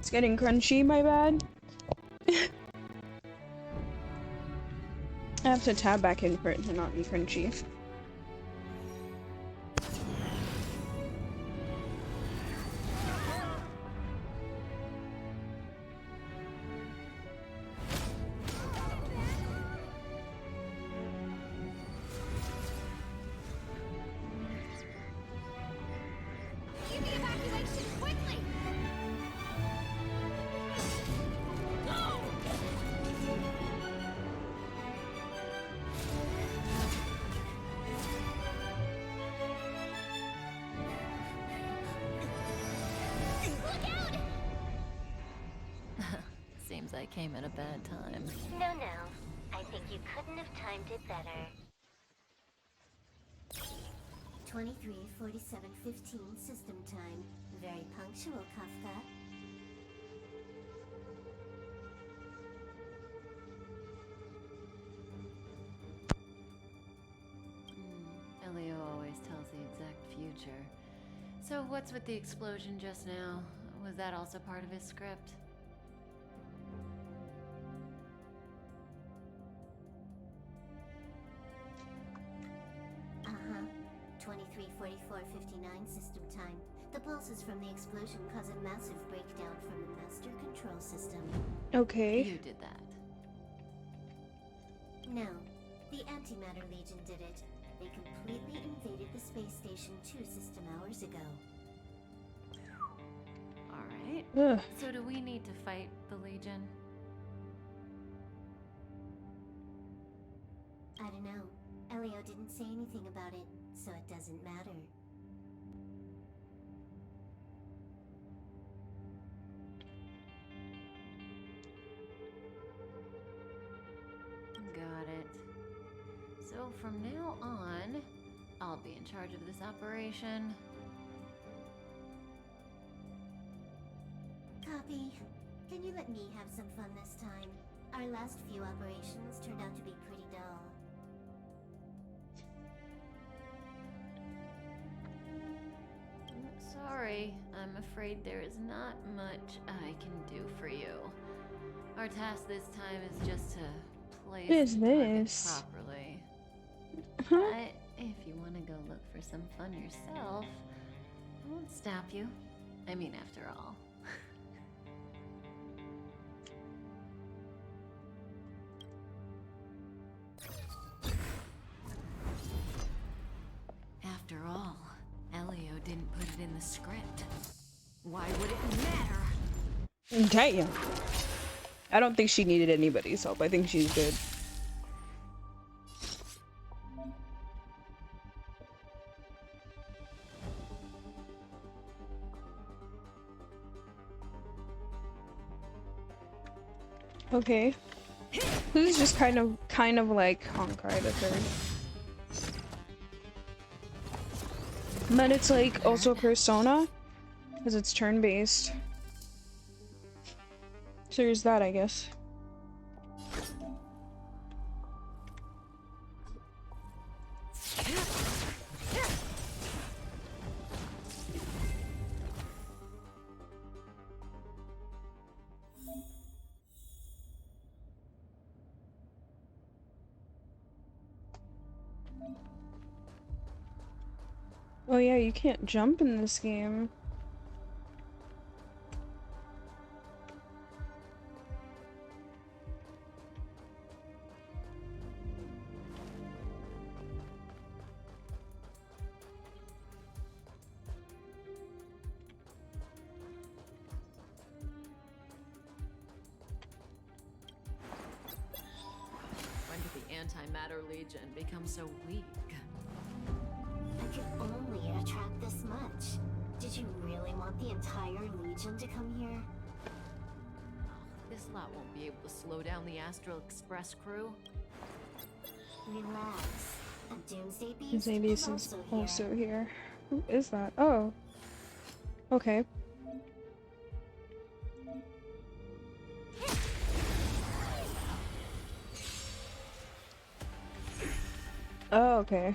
It's getting crunchy, my bad. I have to tab back in for it to not be crunchy. Seems I came at a bad time. No. I think you couldn't have timed it better. 23:47:15 system time. Very punctual, Kafka. Elio always tells the exact future. So what's with the explosion just now? Was that also part of his script? Uh-huh. 23:44:59 system time. The pulses from the explosion cause a massive breakdown from the master control system. Okay. You did that. No. The Antimatter Legion did it. They completely invaded the space station 2 system hours ago. Alright. Ugh. So do we need to fight the Legion? I don't know. Elio didn't say anything about it, so it doesn't matter. Got it. So from now on, I'll be in charge of this operation. Copy. Can you let me have some fun this time? Our last few operations turned out to be pretty dull. Sorry, I'm afraid there is not much I can do for you. Our task this time is just to place What is the target this? properly. Huh? But if you want to go look for some fun yourself, I won't stop you. I mean, after all. After all, Elio didn't put it in the script. Why would it matter? Damn. I don't think she needed anybody's help. I think she's good. Okay. This is just kind of like Honkai the Third. But it's like also Persona, because it's turn-based. So there's that, I guess. Oh yeah, you can't jump in this game. When did the Antimatter Legion become so weak? I could only attract this much. Did you really want the entire Legion to come here? This lot won't be able to slow down the Astral Express crew. Relax. A Doomsday Beast Doomsday Beast is here. also here. Who is that? Oh. Okay. Oh, okay.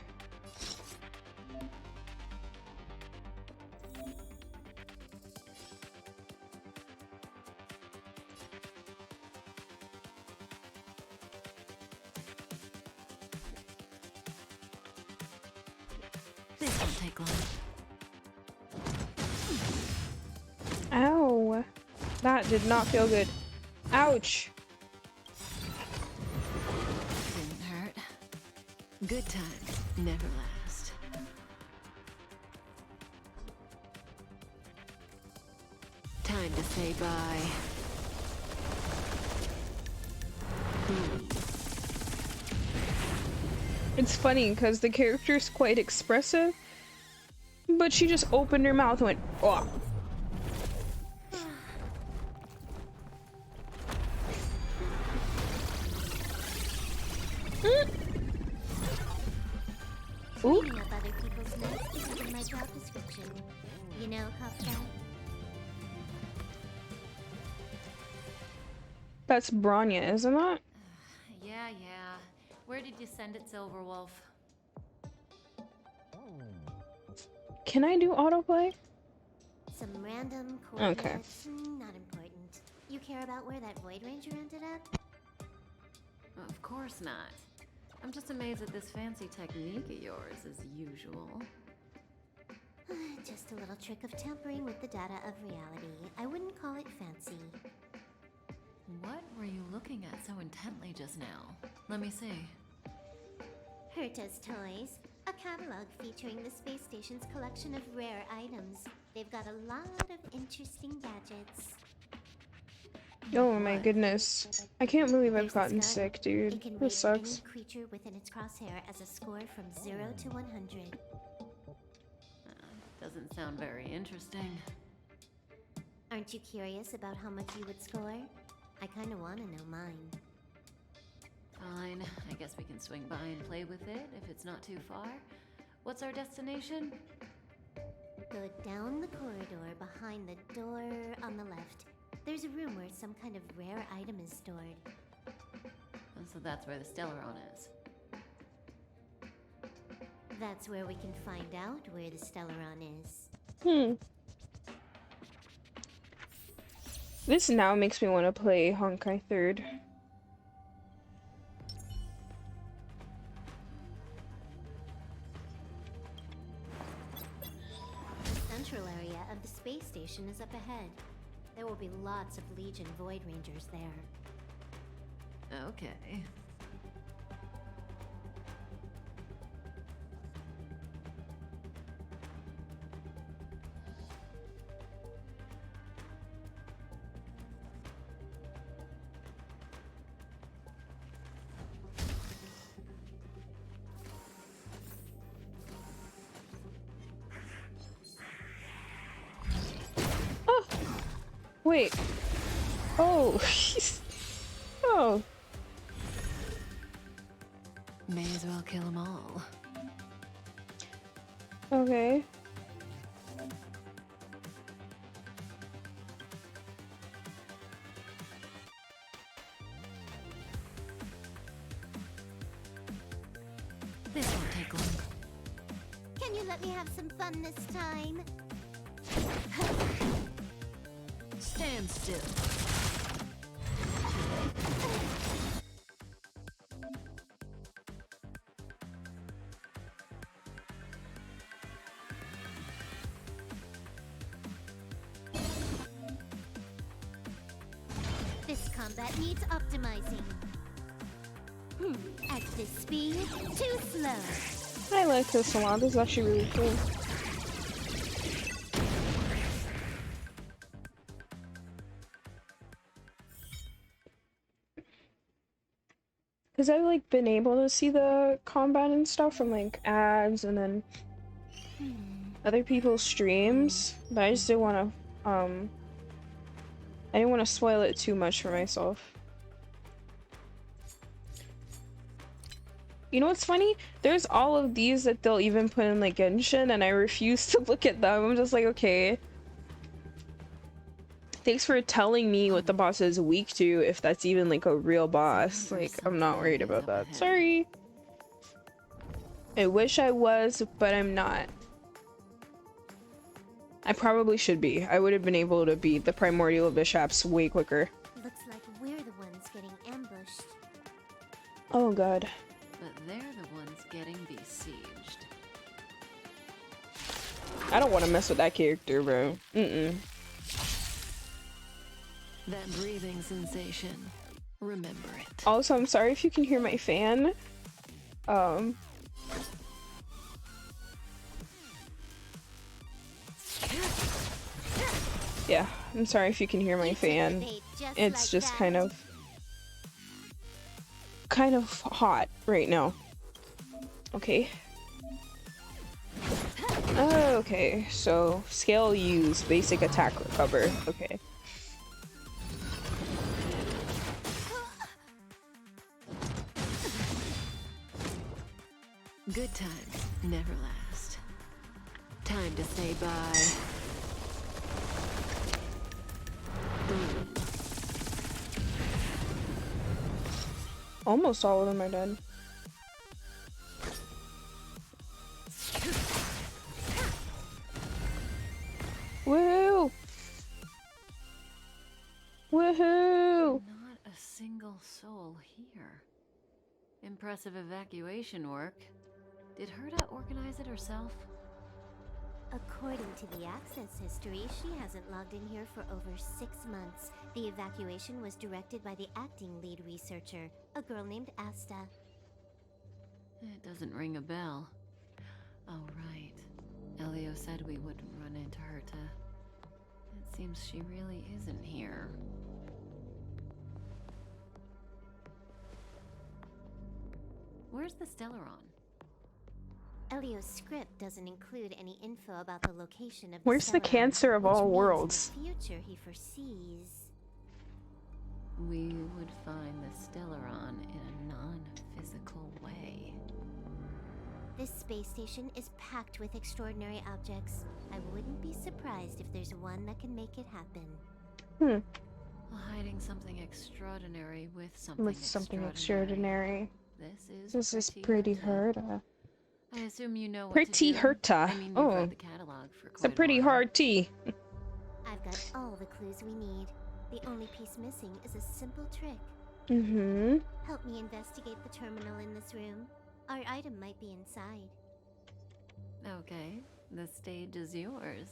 This won't take long. Ow. That did not feel good. Ouch. Didn't hurt. Good times never last. Time to say bye. It's funny because the character's quite expressive, but she just opened her mouth and went, oh. Ooh. Cleaning up other people's mess isn't in my job description. You know, Kofi? That's Branya, isn't it? Yeah. Where did you send it, Silverwolf? Can I do autoplay? Some random Okay. coordinates, not important. You care about where that Void Ranger ended up? Of course not. I'm just amazed at this fancy technique of yours, as usual. Just a little trick of tampering with the data of reality. I wouldn't call it fancy. What were you looking at so intently just now? Let me see. Herta's Toys, a catalog featuring the space station's collection of rare items. They've got a lot of interesting gadgets. Oh my goodness. I can't believe I've There's this gotten gun. sick, It dude. can This rate any sucks. creature within its crosshair as a score from 0 to 100. Doesn't sound very interesting. Aren't you curious about how much you would score? I kinda wanna know mine. Fine, I guess we can swing by and play with it if it's not too far. What's our destination? Go down the corridor behind the door on the left. There's a room where some kind of rare item is stored. And so that's where the Stellaron is. That's where we can find out where the Stellaron is. This now makes me want to play Honkai 3rd. The central area of the space station is up ahead. There will be lots of Legion Void Rangers there. Okay. Wait. Oh. Oh. May as well kill them all. Okay. This won't take long. Can you let me have some fun this time? Stand still. This combat needs optimizing. At this speed, too slow. I like this a lot. This is actually really cool. Because I've like been able to see the combat and stuff from like ads and then other people's streams, but I just didn't want to I didn't want to spoil it too much for myself. You know what's funny? There's all of these that they'll even put in like Genshin, and I refuse to look at them. I'm just like, okay. Thanks for telling me what the boss is weak to, if that's even like a real boss. Like, I'm not worried about that. Sorry. I wish I was, but I'm not. I probably should be. I would have been able to beat the Primordial Bishops way quicker. Looks like we're the ones getting ambushed. Oh god. But they're the ones getting besieged. I don't want to mess with that character, bro. Mm-mm. That breathing sensation. Remember it. Also, I'm sorry if you can hear my fan. Yeah, I'm sorry if you can hear my fan. It's just kind of hot right now. Okay. Okay, so scale use, basic attack recover. Okay. Good times never last. Time to say bye. Almost all of them are dead. Woohoo! Woohoo! Not a single soul here. Impressive evacuation work. Did Herta organize it herself? According to the access history, she hasn't logged in here for over 6 months. The evacuation was directed by the acting lead researcher, a girl named Asta. It doesn't ring a bell. Oh, right. Elio said we wouldn't run into Herta. It seems she really isn't here. Where's the Stellaron? Elio's script doesn't include any info about the location of Where's the Stellaron, cancer of which all means worlds? in the future he foresees. We would find the Stellaron in a non-physical way. This space station is packed with extraordinary objects. I wouldn't be surprised if there's one that can make it happen. Hiding something extraordinary with something extraordinary. This is pretty Herta. Herta. I assume you know what Pretty to do. Herta. I mean, you've Oh, read the catalog for it's a quite pretty while. hard tea. I've got all the clues we need. The only piece missing is a simple trick. Mm-hmm. Help me investigate the terminal in this room. Our item might be inside. Okay, the stage is yours.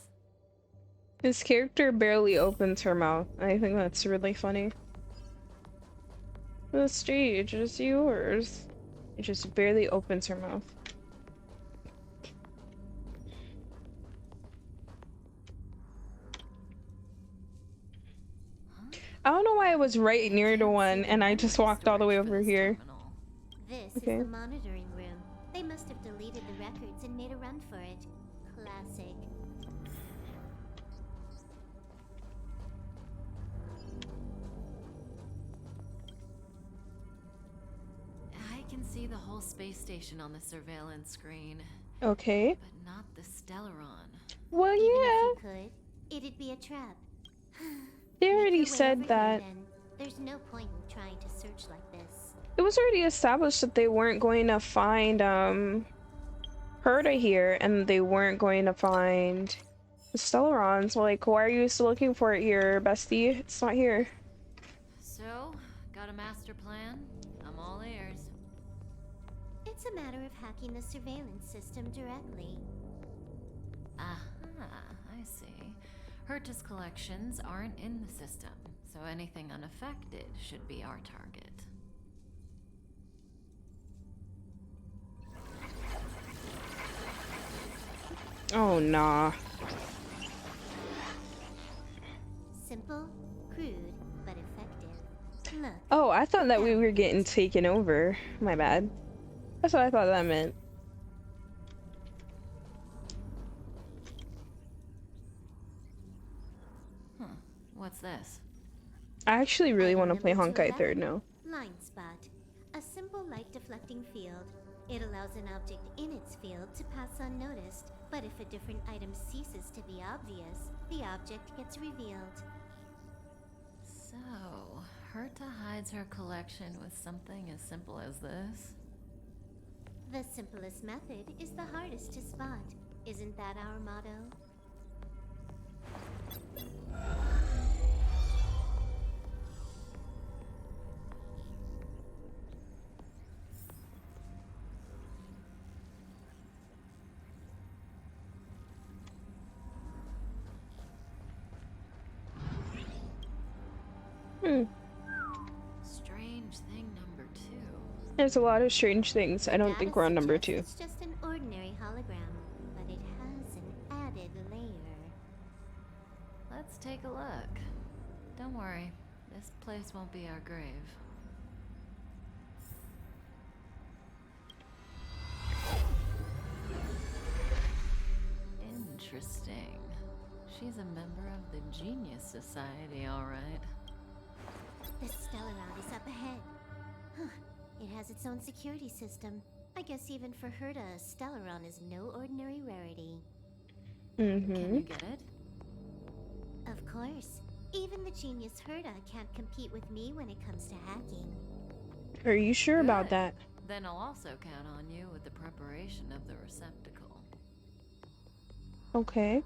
This character barely opens her mouth. I think that's really funny. The stage is yours. It just barely opens her mouth. I don't know why I was right near to one and I just walked all the way over here. This Okay. is the monitoring room. They must have deleted the records and made a run for it. Classic. I can see the whole space station on the surveillance screen, Okay. but not the Stellaron. Well, Even yeah. if you could, it'd be a trap. They Make already your way said over here, that. then. There's no point in trying to search like this. It was already established that they weren't going to find Herta here, and they weren't going to find the Stellarons. Like, why are you still looking for it here, bestie? It's not here. So, got a master plan? I'm all ears. It's a matter of hacking the surveillance system directly. Aha, I see. Herta's collections aren't in the system, so anything unaffected should be our target. Oh, nah. Simple, crude, but effective. Look, Oh, I thought that we were getting taken over. My bad. That's what I thought that meant. What's this? I actually really want to play Item number Honkai 3rd 211, now. Line spot. A simple light deflecting field. It allows an object in its field to pass unnoticed, but if a different item ceases to be obvious, the object gets revealed. So, Herta hides her collection with something as simple as this? The simplest method is the hardest to spot. Isn't that our motto? Hmm. Strange thing number 2. There's a lot of strange things. I The don't data think we're on number suggests 2. it's just an ordinary hologram, but it has an added layer. Let's take a look. Don't worry, this place won't be our grave. Interesting. She's a member of the Genius Society, all right. The Stellaround is up ahead. Huh. It has its own security system. I guess even for Herta, a Stellaron is no ordinary rarity. Can you get it? Of course. Even the genius Herta can't compete with me when it comes to hacking. Are you sure about Good. that? Then I'll also count on you with the preparation of the receptacle. Okay.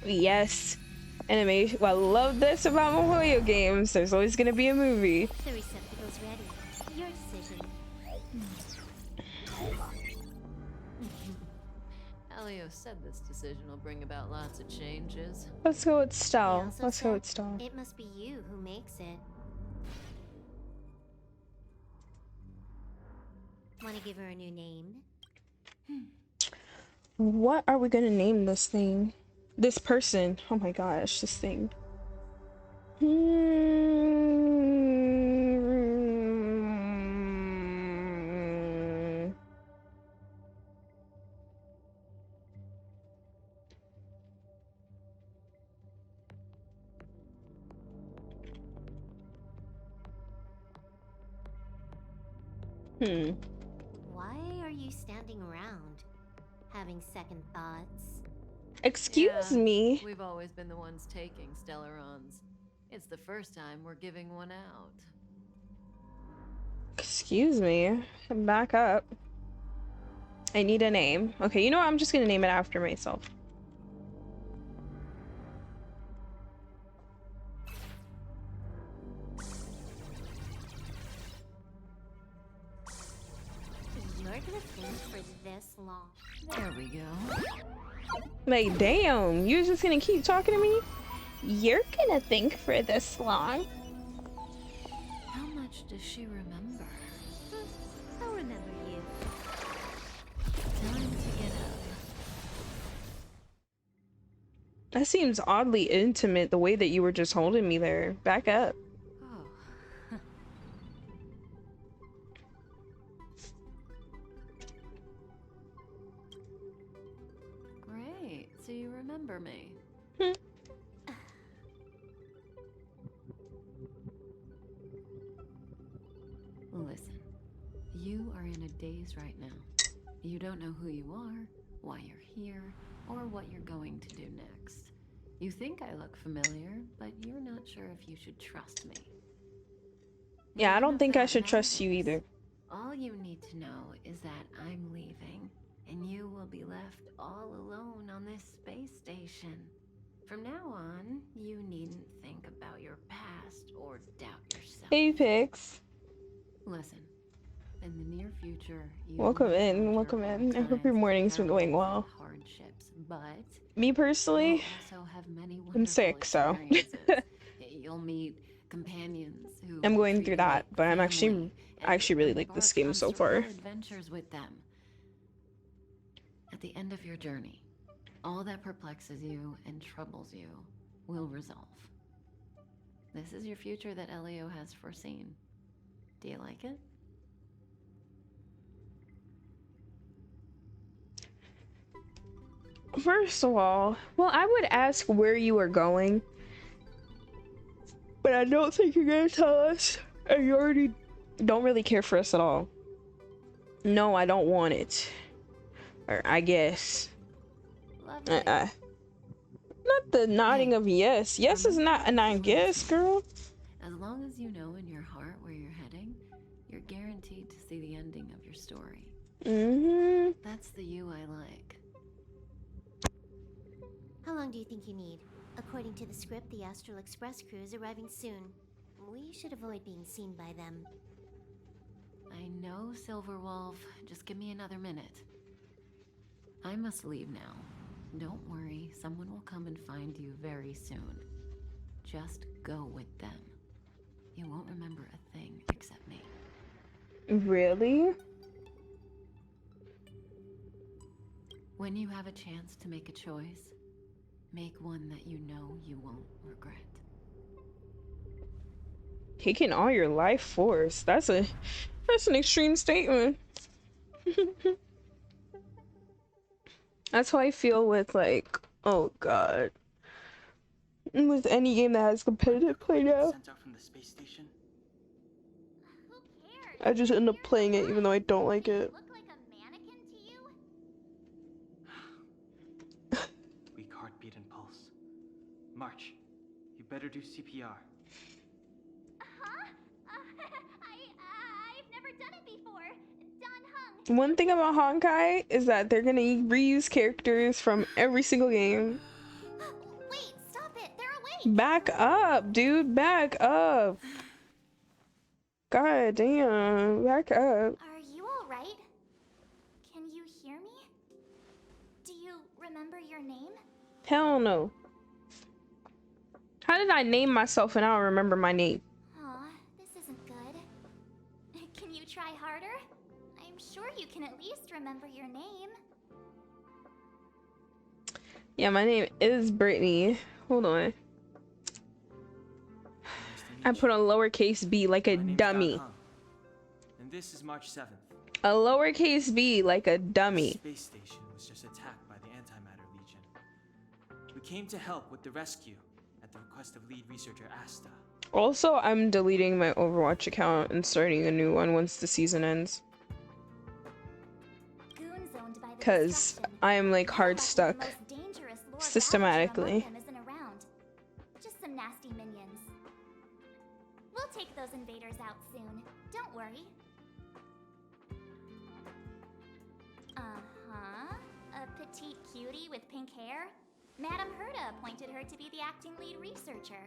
Yes. Animation. Well, I love this about Mahoyo games. There's always gonna be a movie. The receptacle's ready. Your decision. Elio said this decision will bring about lots of changes. Let's go with He style. also Let's go said with style. it must be you who makes it. Want to give her a new name? What are we gonna name this thing? This person. Oh my gosh, this thing. Why are you standing around? Having second thoughts? Excuse me. We've always been the ones taking Stellarons. It's the first time we're giving one out. Excuse me. Back up. I need a name. Okay, you know what? I'm just gonna name it after myself. You're gonna think for this long. There we go. Like, damn, you're just gonna keep talking to me? You're gonna think for this long. How much does she remember? I'll remember you. Time to get up. That seems oddly intimate, the way that you were just holding me there. Back up. Oh. Great, so you remember me. Listen, you are in a daze right now. You don't know who you are, why you're here, or what you're going to do next. You think I look familiar, but you're not sure if you should trust me. Yeah, I None don't of think I that should trust you matters. either. All you need to know is that I'm leaving, and you will be left all alone on this space station. From now on, you needn't think about your past or doubt yourself. Apex. Listen, in the near future, you Welcome will in, encounter welcome all in. I hope your kinds of morning's been going perils well. and hardships, but Me personally, you'll also have many I'm wonderful sick, so experiences. You'll meet companions who I'm will going treat through you that, like but I family actually really and like this embark game on so surreal far. adventures with them. At the end of your journey, all that perplexes you and troubles you will resolve. This is your future that Elio has foreseen. Do you like it? First of all, well, I would ask where you are going, but I don't think you're gonna tell us, and you already don't really care for us at all. No, I don't want it. Or I guess. Lovely. Not the nodding of yes. Yes is Remember not how a to I feel guess, inside. girl. As long as you know in your heart where you're heading, you're guaranteed to see the ending of your story. That's the you I like. How long do you think you need? According to the script, the Astral Express crew is arriving soon. We should avoid being seen by them. I know, Silverwolf. Just give me another minute. I must leave now. Don't worry, someone will come and find you very soon. Just go with them. You won't remember a thing except me. Really? When you have a chance to make a choice, make one that you know you won't regret. Taking all your life force. That's an extreme statement. That's how I feel with like, oh god. With any game that has competitive play now. Sent out from the space station? Who cares? I just end up You're playing it alive. even though I don't like They it. look like a mannequin to you? Weak heartbeat and pulse. March, you better do CPR. Huh? I've never done it before. Don Hung. One thing about honkai is that they're gonna reuse characters from every single game. Wait, stop it. They're awake. Back up, dude. Back up. God damn. Back up. Are you all right? Can you hear me? Do you remember your name? Hell no. How did I name myself and I don't remember my name? Aw, this isn't good. Can you try harder? I'm sure you can at least remember your name. Yeah, my name is Brittany. Hold on. Nice to I meet put you. a lowercase b like a My name's dummy. Don Hung, and this is March 7th. A lowercase b like a The dummy. space station was just attacked by the Antimatter Legion. We came to help with the rescue at the request of lead researcher Asta. Also, I'm deleting my Overwatch account and starting a new one once the season ends. Goons owned by the Because destruction. I am like hard Lucky the stuck most dangerous lore systematically. Ravager among them isn't around. Just some nasty minions. We'll take those invaders out soon. Don't worry. Uh-huh. A petite cutie with pink hair? Madame Herta appointed her to be the acting lead researcher.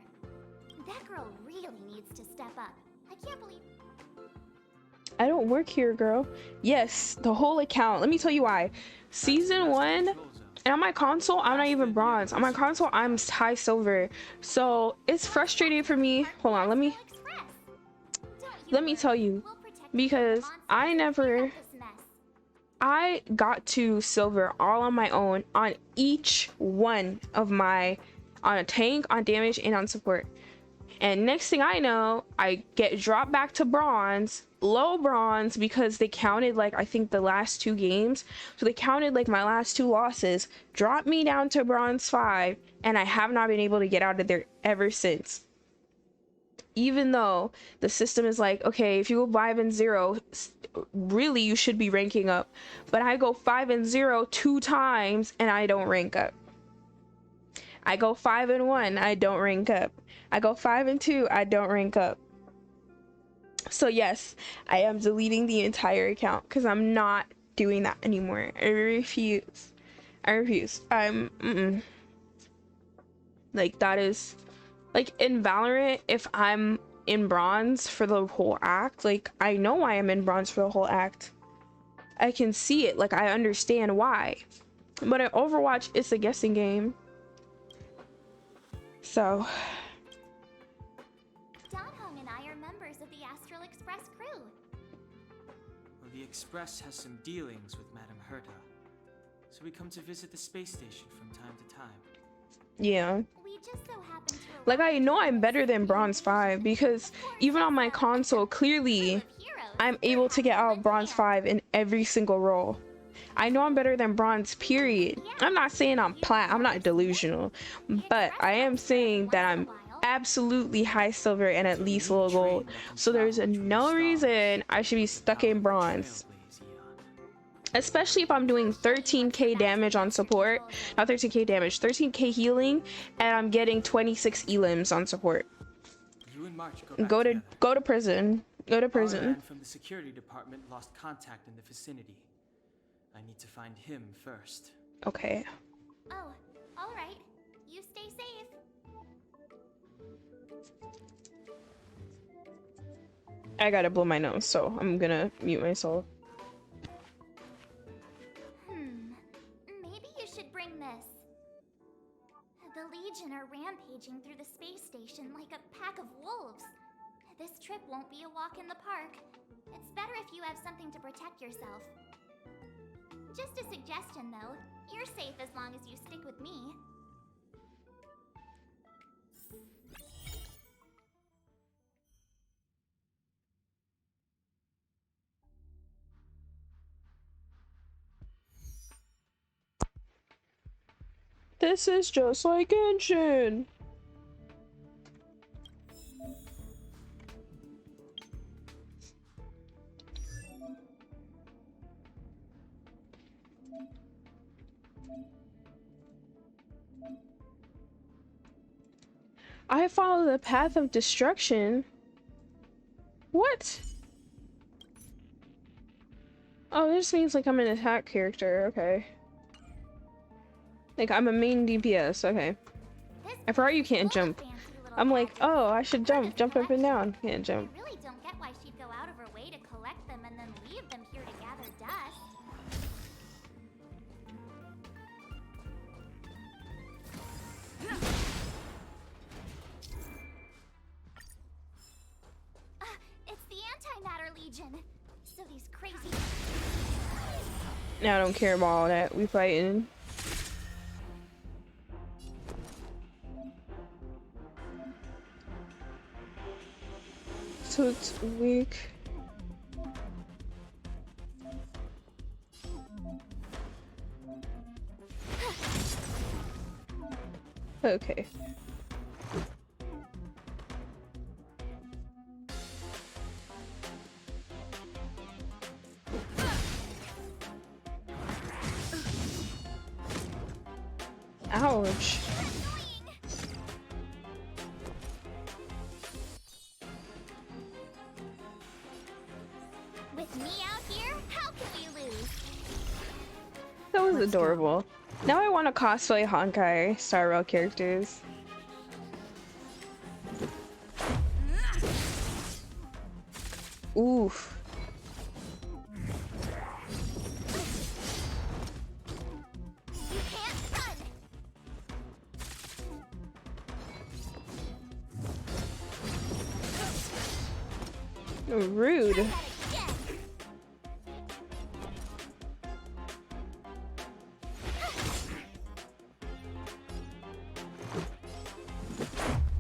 That girl really needs to step up. I can't believe... I don't work here, girl. Yes, the whole account. Let me tell you why. Season 1, and on my console, I'm not even bronze. On my console, I'm high silver. So it's frustrating for me. Hold on, let me tell you. Because I got to silver all on my own on each one of my, on a tank, on damage, and on support. And next thing I know, I get dropped back to bronze, low bronze, because they counted like, I think the last 2 games. So they counted like my last 2 losses, dropped me down to bronze 5, and I have not been able to get out of there ever since. Even though the system is like, okay, if you go 5 and 0, really you should be ranking up. But I go 5 and 0 2 times and I don't rank up. I go 5 and 1, I don't rank up. I go 5 and 2, I don't rank up. So yes, I am deleting the entire account because I'm not doing that anymore. I refuse. Like, that is like in Valorant, if I'm in bronze for the whole act, like I know why I'm in bronze for the whole act. I can see it, like I understand why. But in Overwatch, it's a guessing game. So Don Hung and I are members of the Astral Express crew. Well, the Express has some dealings with Madame Herta, so we come to visit the space station from time to time. yeah. We just so happen to Like, I know I'm better than bronze 5 because even on my console, clearly I'm able to get out of bronze 5 in every single role. I know I'm better than bronze, period. I'm not saying I'm I'm not delusional, but I am saying that I'm absolutely high silver and at least low gold. So there's no reason I should be stuck in bronze. Especially if I'm doing 13k damage on support, not 13k damage, 13k healing, and I'm getting 26 elims on support. You and March Go to prison. Go to Our prison. man from the security department lost contact in the vicinity. I need to find him first. Okay. Oh, all right. You stay safe. I gotta blow my nose, so I'm gonna mute myself. Maybe you should bring this. The Legion are rampaging through the space station of wolves. This trip won't be a walk in the park. It's better if you have something to protect yourself. Just a suggestion, though. You're safe as long as you stick with me. This is just like Genshin. I follow the path of destruction. What? Oh, this means like I'm an attack character. Okay. Like I'm a main DPS. Okay. I forgot you can't jump. I'm like, oh, I should jump up and down. Can't jump. I really don't get why she'd go out of her way to collect them and then leave them here to gather dust. It's the Antimatter Legion. So these crazy... Now I don't care about all that. We fighting. So it's weak. Okay. Ouch. With me out here, how can we lose? That was adorable. Now I want to cosplay honkai Star Rail characters. Oof. You can't run! Rude. Try that again.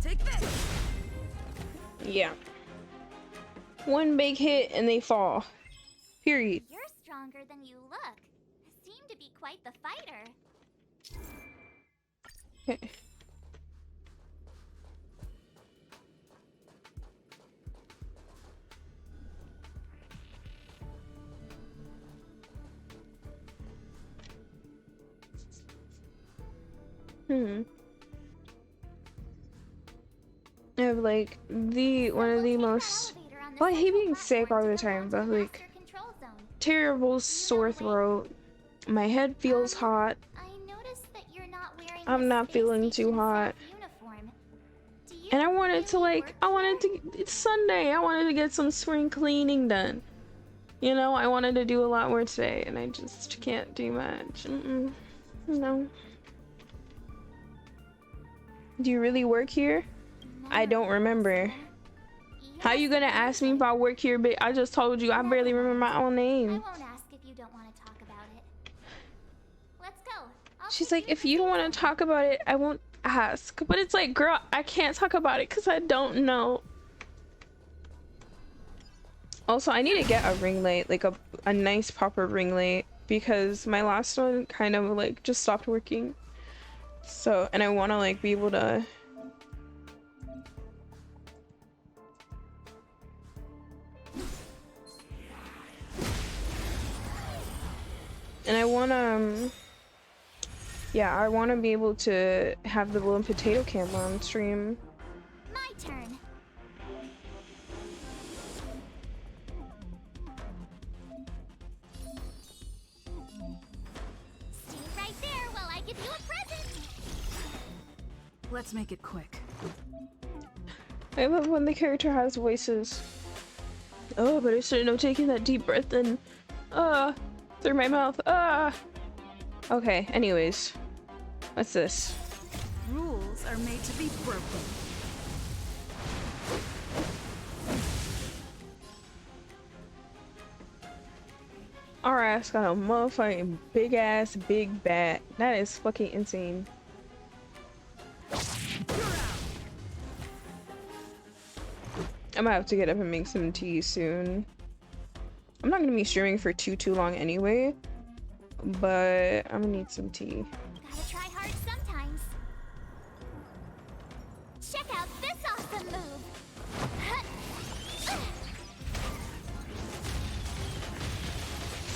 Take this. Yeah. One big hit and they fall. Period. You're stronger than you look. Seem to be quite the fighter. Okay. I have like one of the most, well, I hate being sick all the time, but like terrible sore throat. My head feels hot. I noticed that you're not wearing I'm the not space feeling station too hot. staff uniform. Do you And I wanted to really like, work here? it's Sunday. I wanted to get some spring cleaning done. You know, I wanted to do a lot more today and I just can't do much. No. Do you really work here? I don't remember. How you gonna ask me if I work here, but I just told you I barely remember my own I name. won't ask if you don't want to talk about it. Let's go. I'll She's take like, you if to you don't the want to talk about it, I won't ask. But it's like, girl, I can't talk about it because I don't know. Also, I need to get a ring light, like a nice proper ring light, because my last one kind of like just stopped working. So, and I want to like be able to. And I want to, yeah, I want to be able to have the balloon potato cam on stream. My turn. Stay right there while I give you a present. Let's make it quick. I love when the character has voices. Oh, but I shouldn't have taken that deep breath in. Through my mouth. Okay, anyways. What's this? Rules are made to be broken. ass got a motherfucking big ass big bat. That is fucking insane. I'm gonna have to get up and make some tea soon. I'm not gonna be streaming for too long anyway, but I'm gonna need some tea. Gotta try hard sometimes. Check out this awesome move.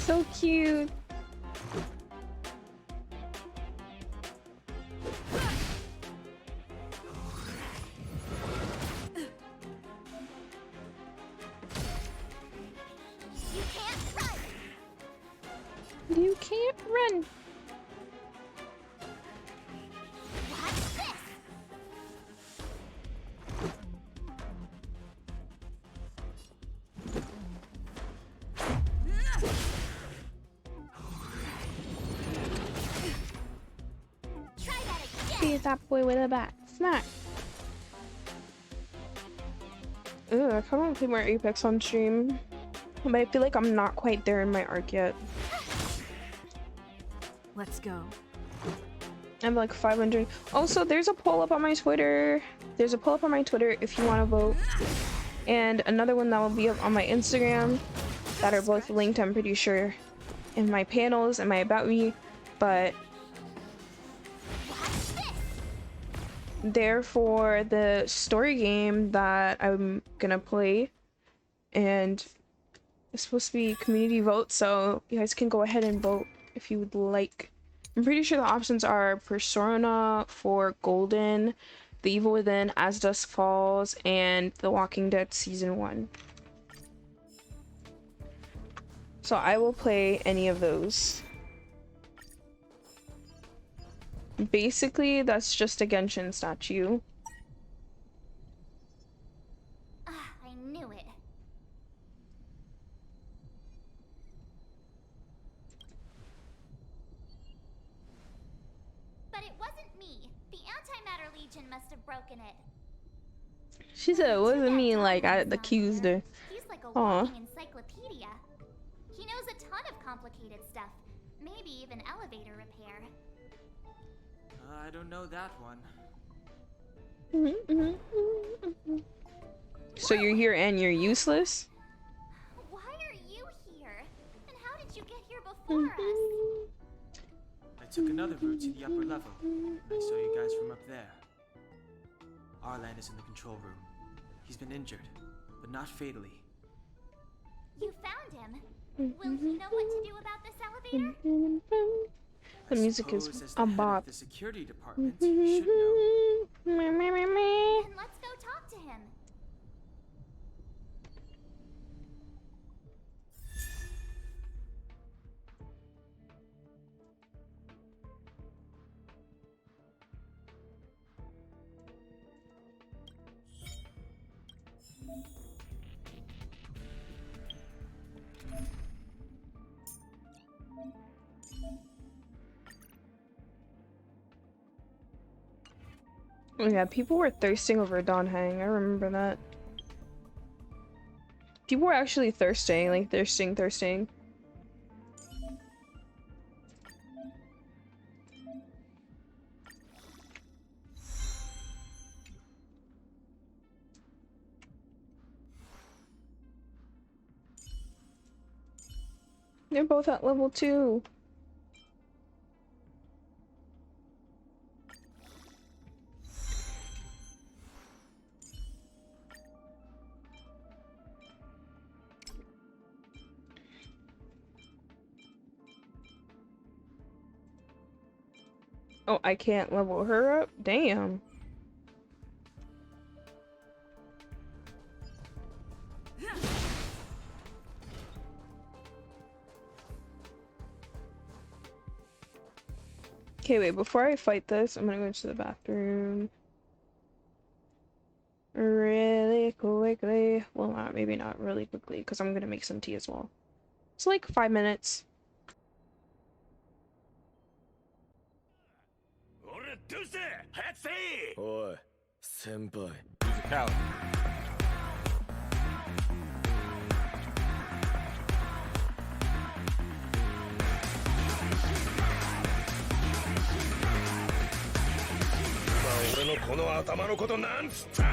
So cute. You can't run. You can't run. Watch this. Try that again. Beat that boy with a bat. Smack. Ugh, I kind of want to play more Apex on stream, but I feel like I'm not quite there in my arc yet. Let's go. I'm like 500. Also, there's a poll up on my Twitter. There's a poll up on my Twitter if you want to vote, and another one that will be up on my Instagram that are both linked, I'm pretty sure, in my panels and my about me, but they're for the story game that I'm gonna play, and it's supposed to be community vote, so you guys can go ahead and vote if you would like. I'm pretty sure the options are Persona 4 Golden, The Evil Within, As Dusk Falls, and The Walking Dead Season 1. So I will play any of those. Basically, that's just a Genshin statue. I knew it. But it wasn't me. The Antimatter Legion must have broken it. She said it wasn't me, like I accused her. He's like a Aw. walking encyclopedia. He knows a ton of complicated stuff. Maybe even elevator repair. I don't know that one. So you're here and you're useless? Why are you here? And how did you get here before us? I took another route to the upper level. I saw you guys from up there. Arlan is in the control room. He's been injured, but not fatally. You found him. Will he know what to do about this elevator? The music is suppose as a the head bop. of the security department, he should know. Then let's go talk to him. Oh yeah, people were thirsting over Don Hang. I remember that. People were actually thirsting, like thirsting. They're both at level 2. Oh, I can't level her up? Damn. Okay, wait, before I fight this, I'm gonna go to the bathroom. Really quickly. Well, maybe not really quickly, because I'm gonna make some tea as well. It's like 5 minutes. Oi, senpai. のこの頭のことなんつった。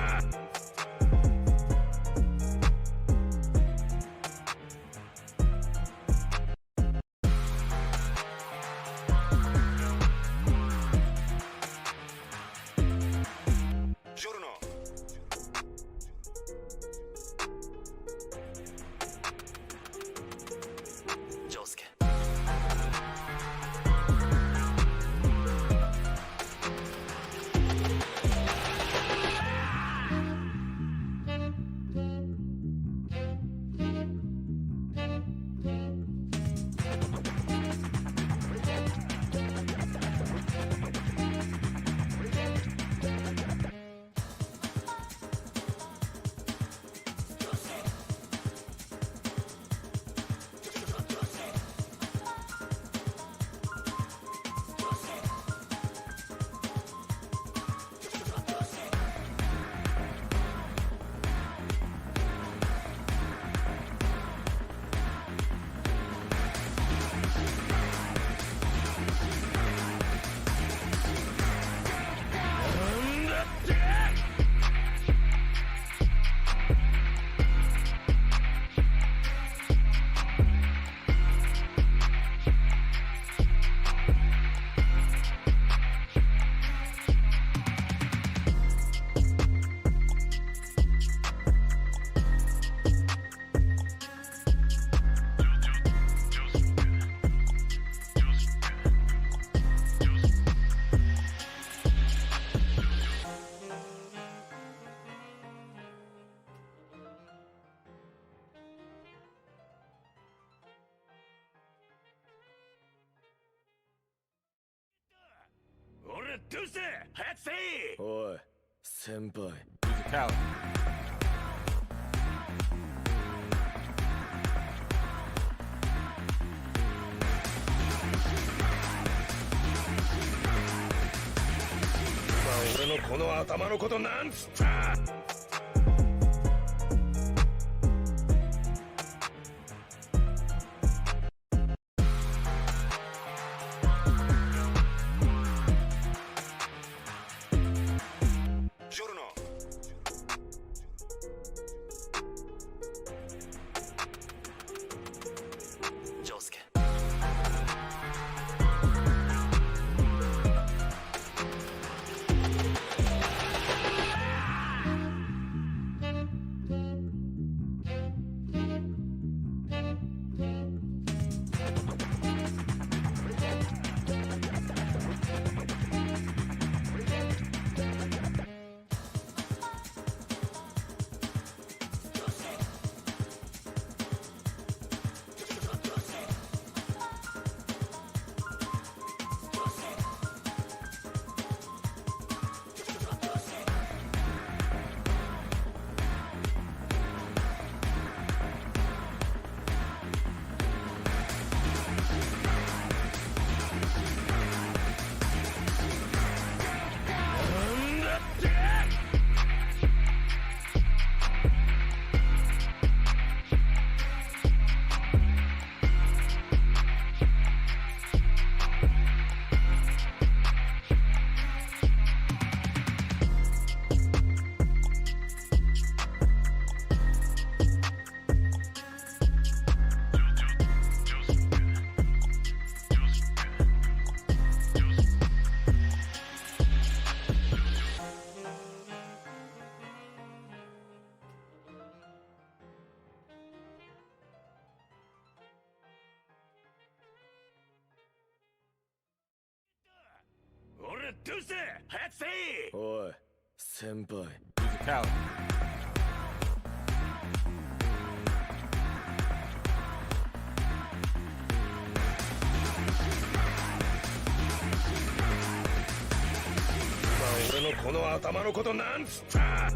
どうせ早くせい。おい先輩。 He's a coward. 俺のこの頭のことなんつった。どうせ早くせい。おい先輩。 He's a coward. 俺のこの頭のことなんつった。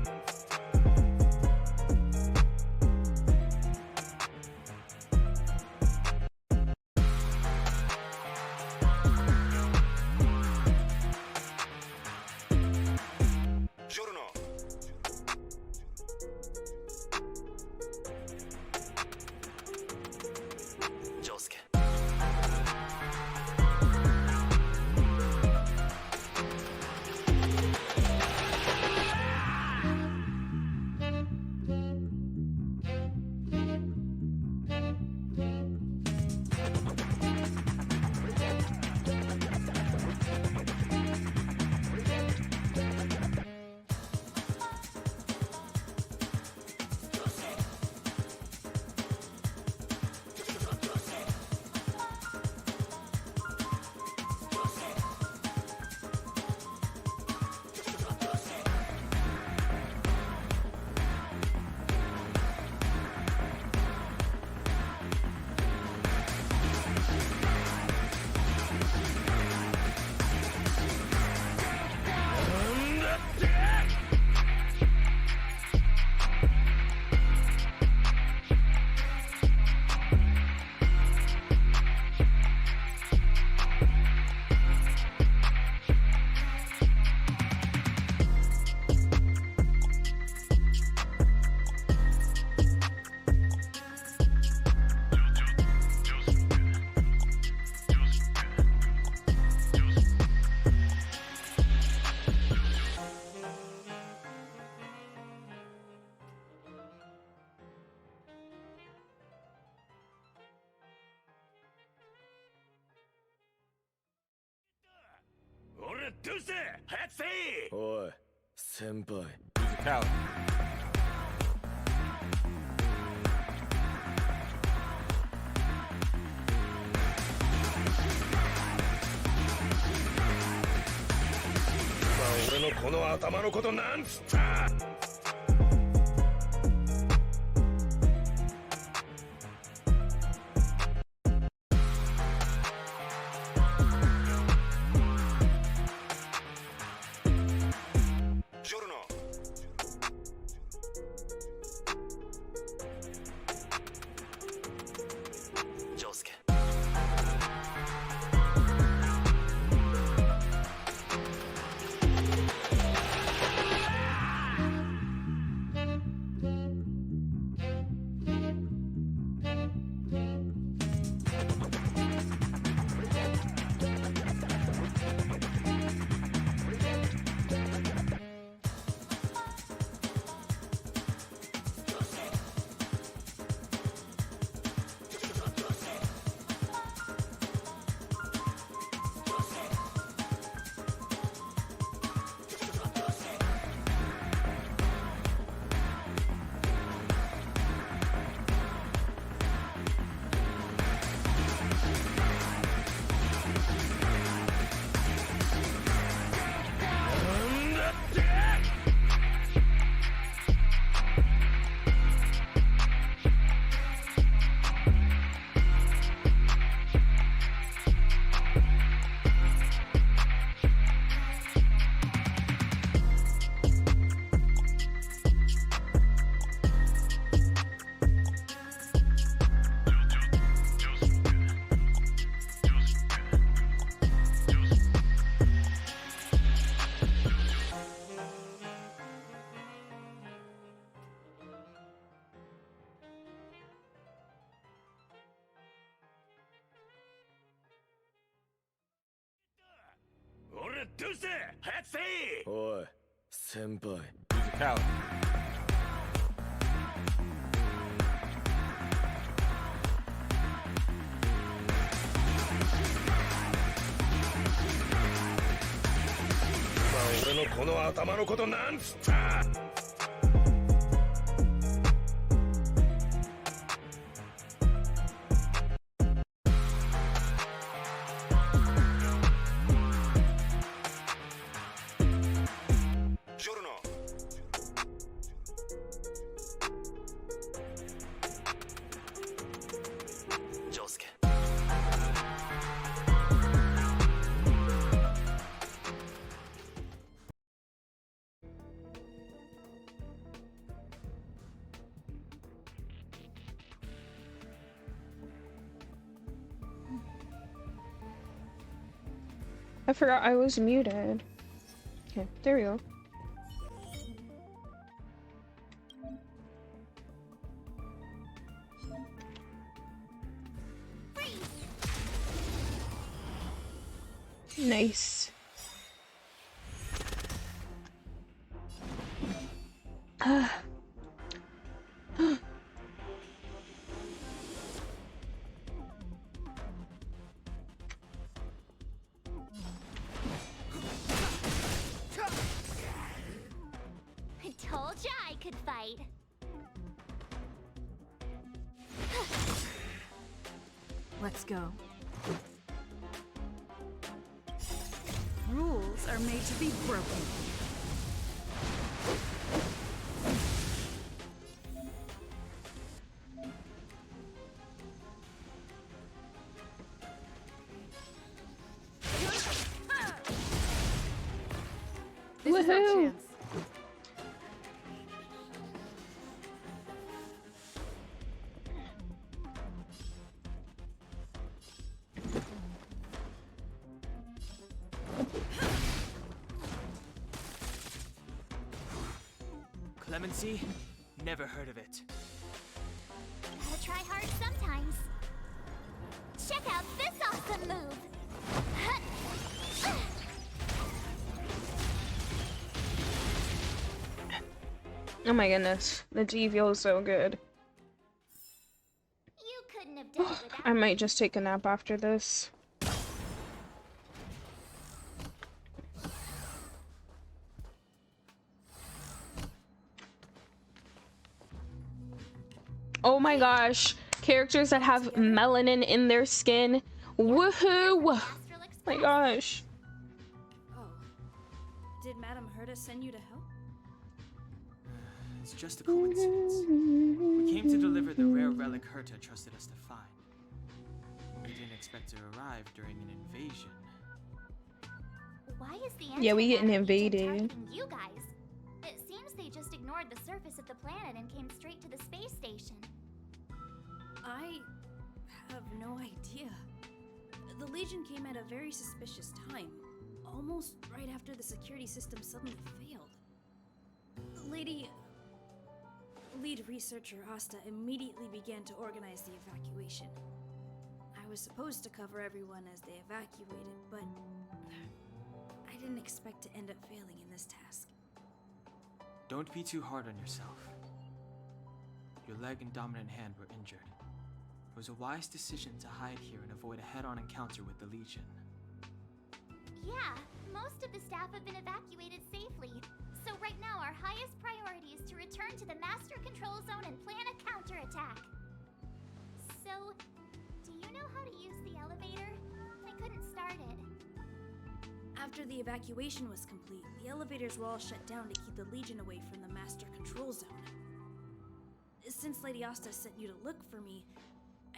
俺どうせ早くせいおい先輩 He's a coward. 俺のこの頭のことなんつったジョルノジョウスケ俺どうせ早くせいおい先輩 He's a coward. 俺のこの頭のことなんつったジョルノジョウスケ I forgot I was muted. Okay, there we go. Nice. I told ya I could fight. Let's go. Rules are made to be broken. This is our Woohoo! chance. Clemency? Never heard of it. Gotta try hard sometimes. Check out this awesome move. Oh my goodness, the tea feels so good. You couldn't have done it without I might just take a nap after this. Oh my gosh. Characters that have melanin in their skin. Woohoo! Astral My Express. gosh. Oh. Did Madame Herta send you to help? It's just a coincidence. We came to deliver the rare relic Herta trusted us to find. We didn't expect to arrive during an invasion. Why is the Yeah, we getting antimatter invaded. agent targeting you guys? It seems they just ignored the surface of the planet and came straight to the space station. I have no idea. The Legion came at a very suspicious time, almost right after the security system suddenly failed. Lead researcher Asta immediately began to organize the evacuation. I was supposed to cover everyone as they evacuated, but I didn't expect to end up failing in this task. Don't be too hard on yourself. Your leg and dominant hand were injured. It was a wise decision to hide here and avoid a head-on encounter with the Legion. Yeah, most of the staff have been evacuated safely. So right now our highest priority is to return to the master control zone and plan a counterattack. So, do you know how to use the elevator? I couldn't start it. After the evacuation was complete, the elevators were all shut down to keep the Legion away from the master control zone. Since Lady Asta sent you to look for me,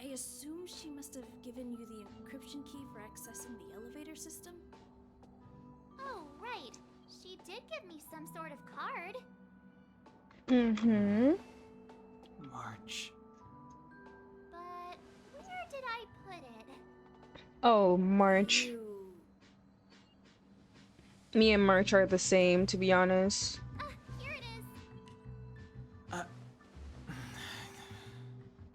I assume she must have given you the encryption key for accessing the elevator system? Oh, right. She did give me some sort of card. Mm-hmm. March. But where did I put it? Oh, March. You... Me and March are the same, to be honest. Here it is.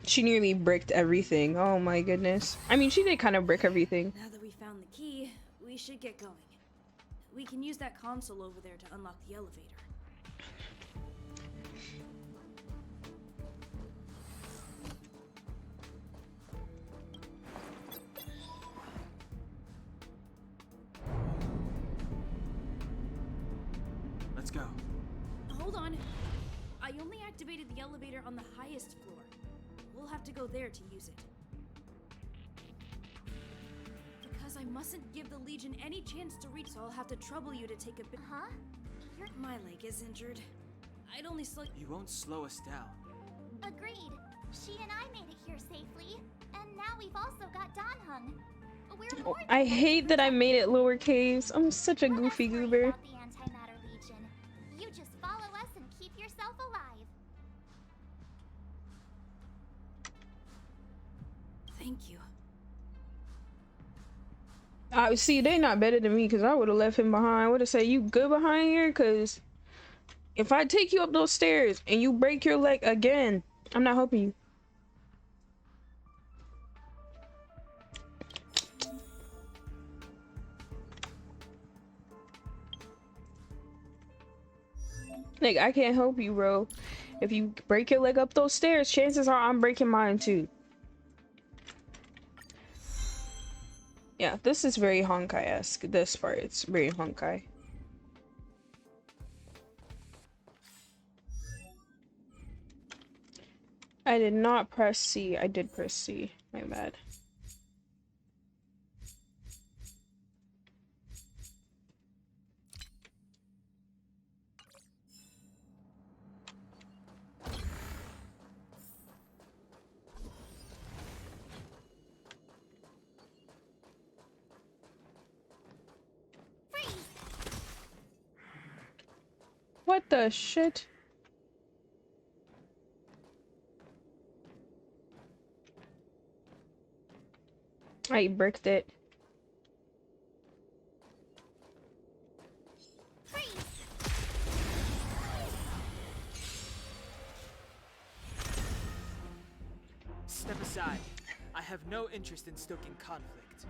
She nearly bricked everything. Oh my goodness. I mean, she did kind of brick everything. Now that we found the key, we should get going. We can use that console over there to unlock the elevator. Let's go. Hold on. I only activated the elevator on the highest floor. We'll have to go there to use it. Because I mustn't give the Legion any chance to reach, so I'll have to trouble you to take a bit. Huh? My leg is injured. I'd only slow. You won't slow us down. Agreed. She and I made it here safely. And now we've also got Danhung. We're more I than hate that I made it lowercase. I'm such a Don't goofy worry goober. about the Antimatter Legion. You just follow us and keep yourself alive. Thank you. See, they not better than me because I would have left him behind. I would have said, you good behind here? Because if I take you up those stairs and you break your leg again, I'm not helping you. Like, I can't help you, bro. If you break your leg up those stairs, chances are I'm breaking mine too. Yeah, this is very honkai-esque. This part, it's very honkai. I did not press C. I did press C. My bad. What the shit? I bricked it. Step aside. I have no interest in stoking conflict.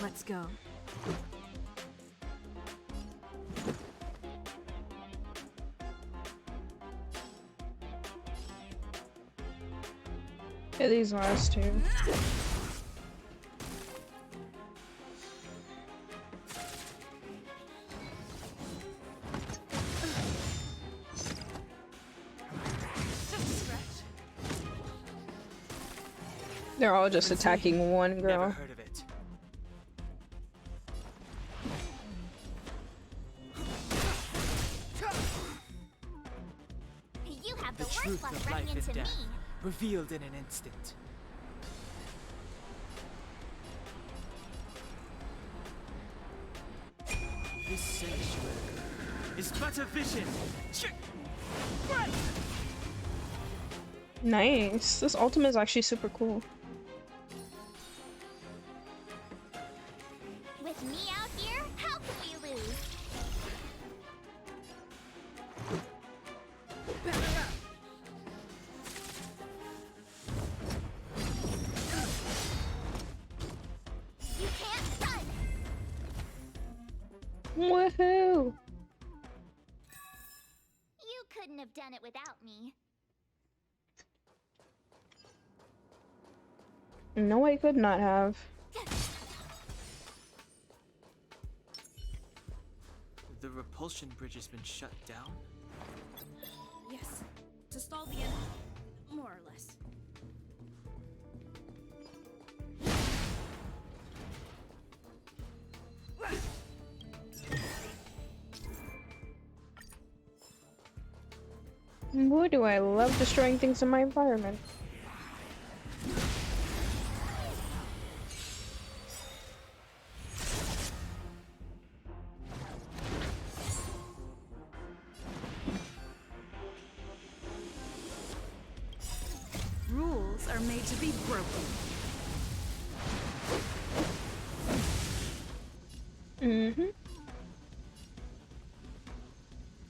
Let's go. Yeah, these last two. They're all just attacking one Never girl. heard of it. You have The the worst truth luck of running life and into me. death, revealed in an instant. This sanctuary is but a vision. Nice. This ultimate is actually super cool. With me out here, how can we lose? You can't run! Woohoo! You couldn't have done it without me. No, I could not have. The repulsion bridge has been shut down? Yes, to stall the enemy, more or less. Boy, do I love destroying things in my environment. Rules are made to be broken. Mm-hmm.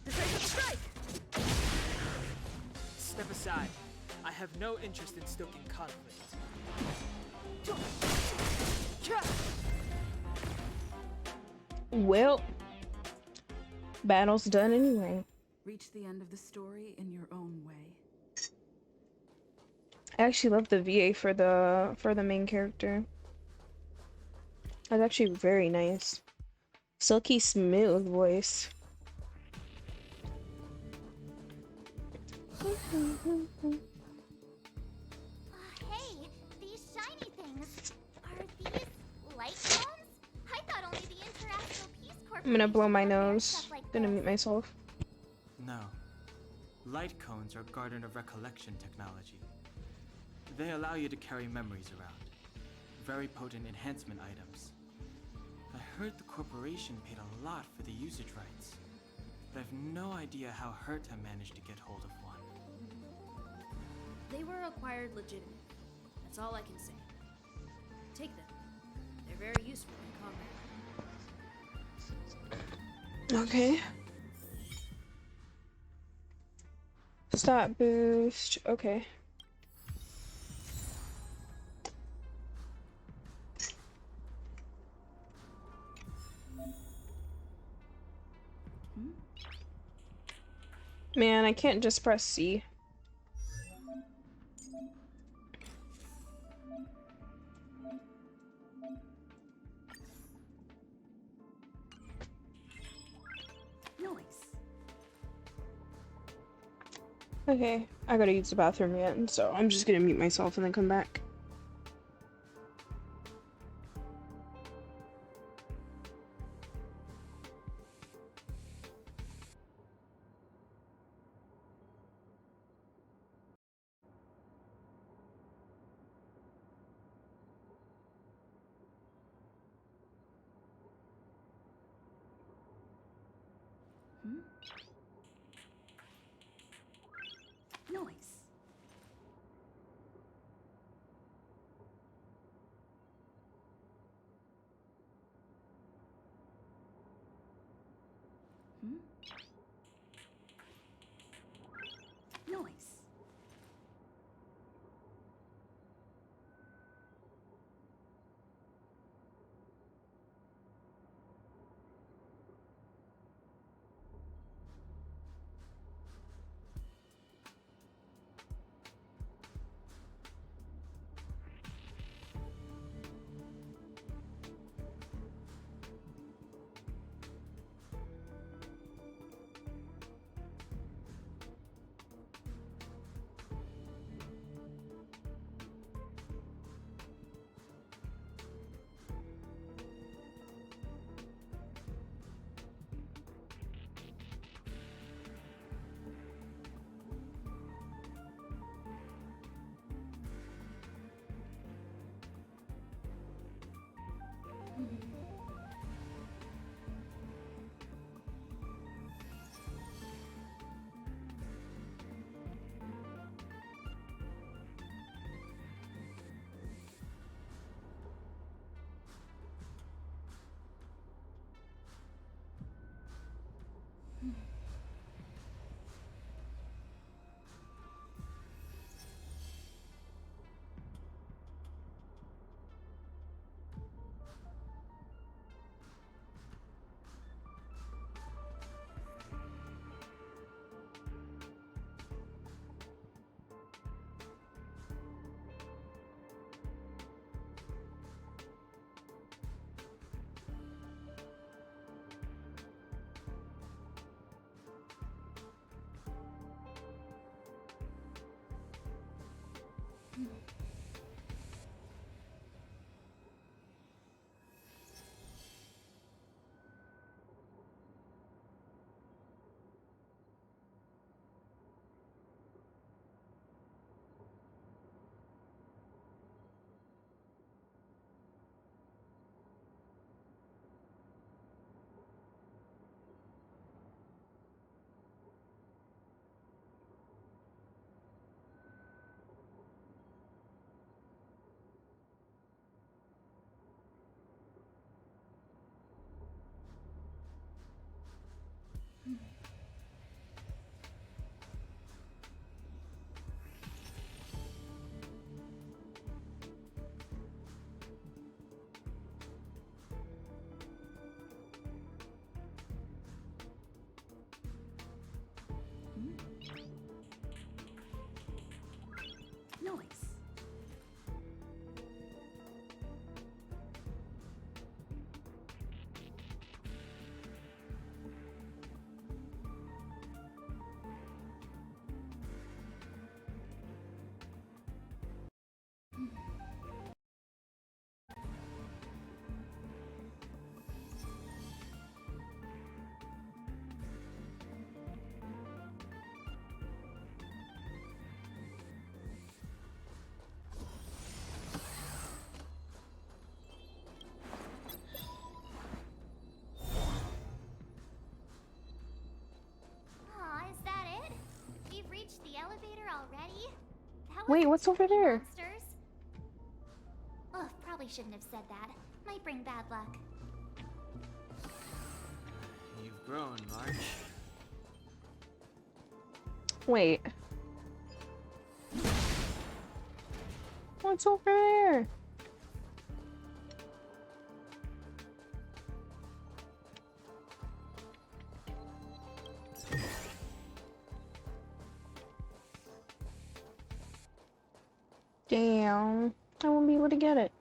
Decisive strike! Step aside. I have no interest in stoking conflict. Well, battle's done anyway. Reach the end of the story in your own way. I actually love the VA for the main character. That's actually very nice. Silky smooth voice. Hey, these shiny things. Are these light cones? I thought only the International Peace Corps. I'm gonna blow my nose. Gonna mute myself. No. Light cones are Garden of Recollection technology. They allow you to carry memories around. Very potent enhancement items. I heard the corporation paid a lot for the usage rights, but I've no idea how Herta managed to get hold of one. They were acquired legitimately. That's all I can say. Take them. They're very useful in combat. Okay. Stop boost. Okay. Man, I can't just press C. Noise. Okay, I gotta use the bathroom yet, so I'm just gonna mute myself and then come back. Noise. Noise. Nice. Aw, is that it? We've reached the elevator already? That Wait, wasn't what's over tricky, there? monsters. Oh, probably shouldn't have said that. Might bring bad luck. You've grown, March. Wait. What's over there? Damn. I won't be able to get it.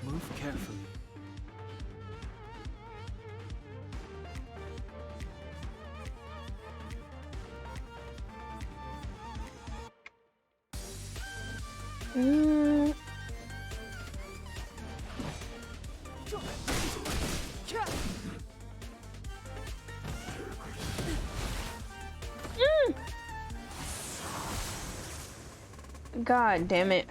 Move carefully. Mm. God damn it.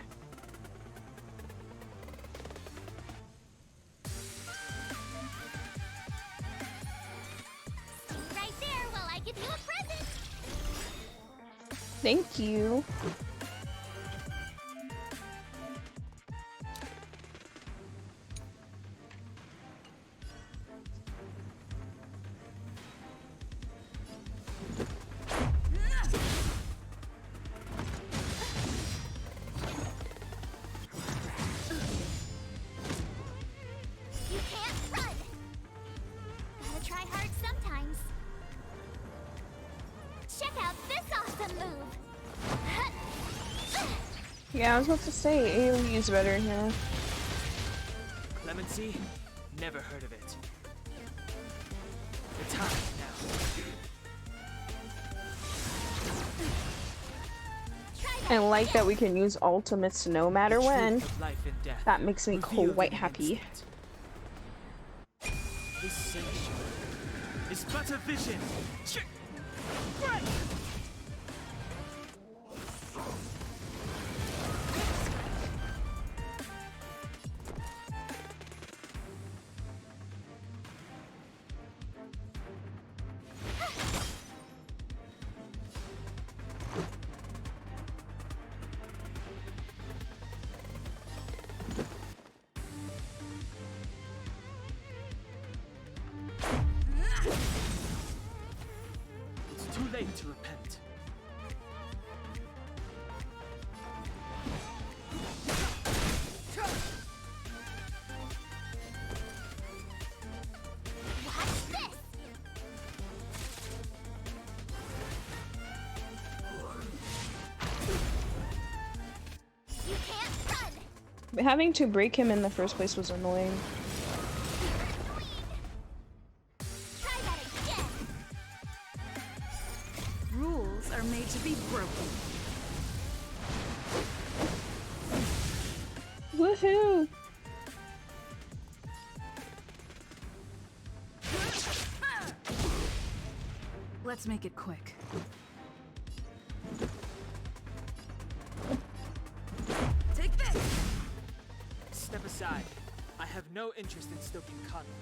Right there while I give you a present! Thank you. You can't run! Gotta try hard sometimes. Check out this awesome move! Yeah, I was about to say AoE is better here. Clemency? Never heard of it. The time now. Try I like that we can use ultimates no matter The truth when. of life and death, That makes me revealed quite in an happy. instant. This sensation is but a vision. Right. It's too late to repent. Having to break him in the first place was annoying. Try that again. Rules are made to be broken. Woohoo! Let's make it quick. Take this! Step aside. I have no interest in stoking conflict.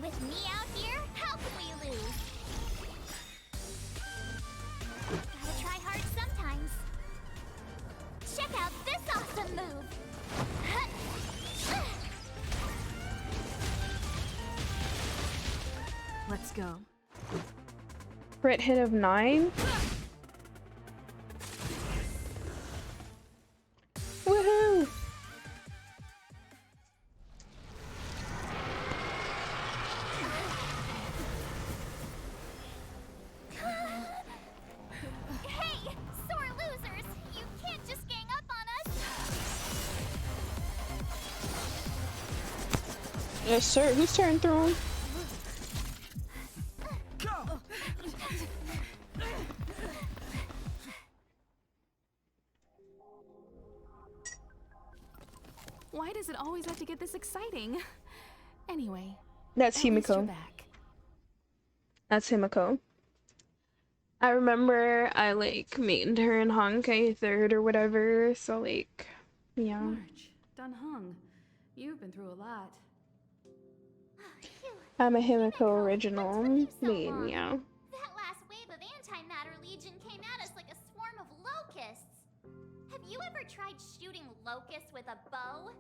With me out here, how can we lose? Gotta try hard sometimes. Check out this awesome move! Let's go. Crit hit of 9. Woohoo! Hey, sore losers! You can't just gang up on us! Yes, sir. Whose turn throwing? Why does it always have to get this exciting? Anyway, That's at least you're Himiko. back. That's Himiko. I remember I like made her in honkai 3rd or whatever, so like, yeah. March, Dunhung, you've been through a lot. Phew. I'm a Himiko, Himiko original what's with you so main, long? yeah. That last wave of antimatter legion came at us like a swarm of locusts. Have you ever tried shooting locusts with a bow?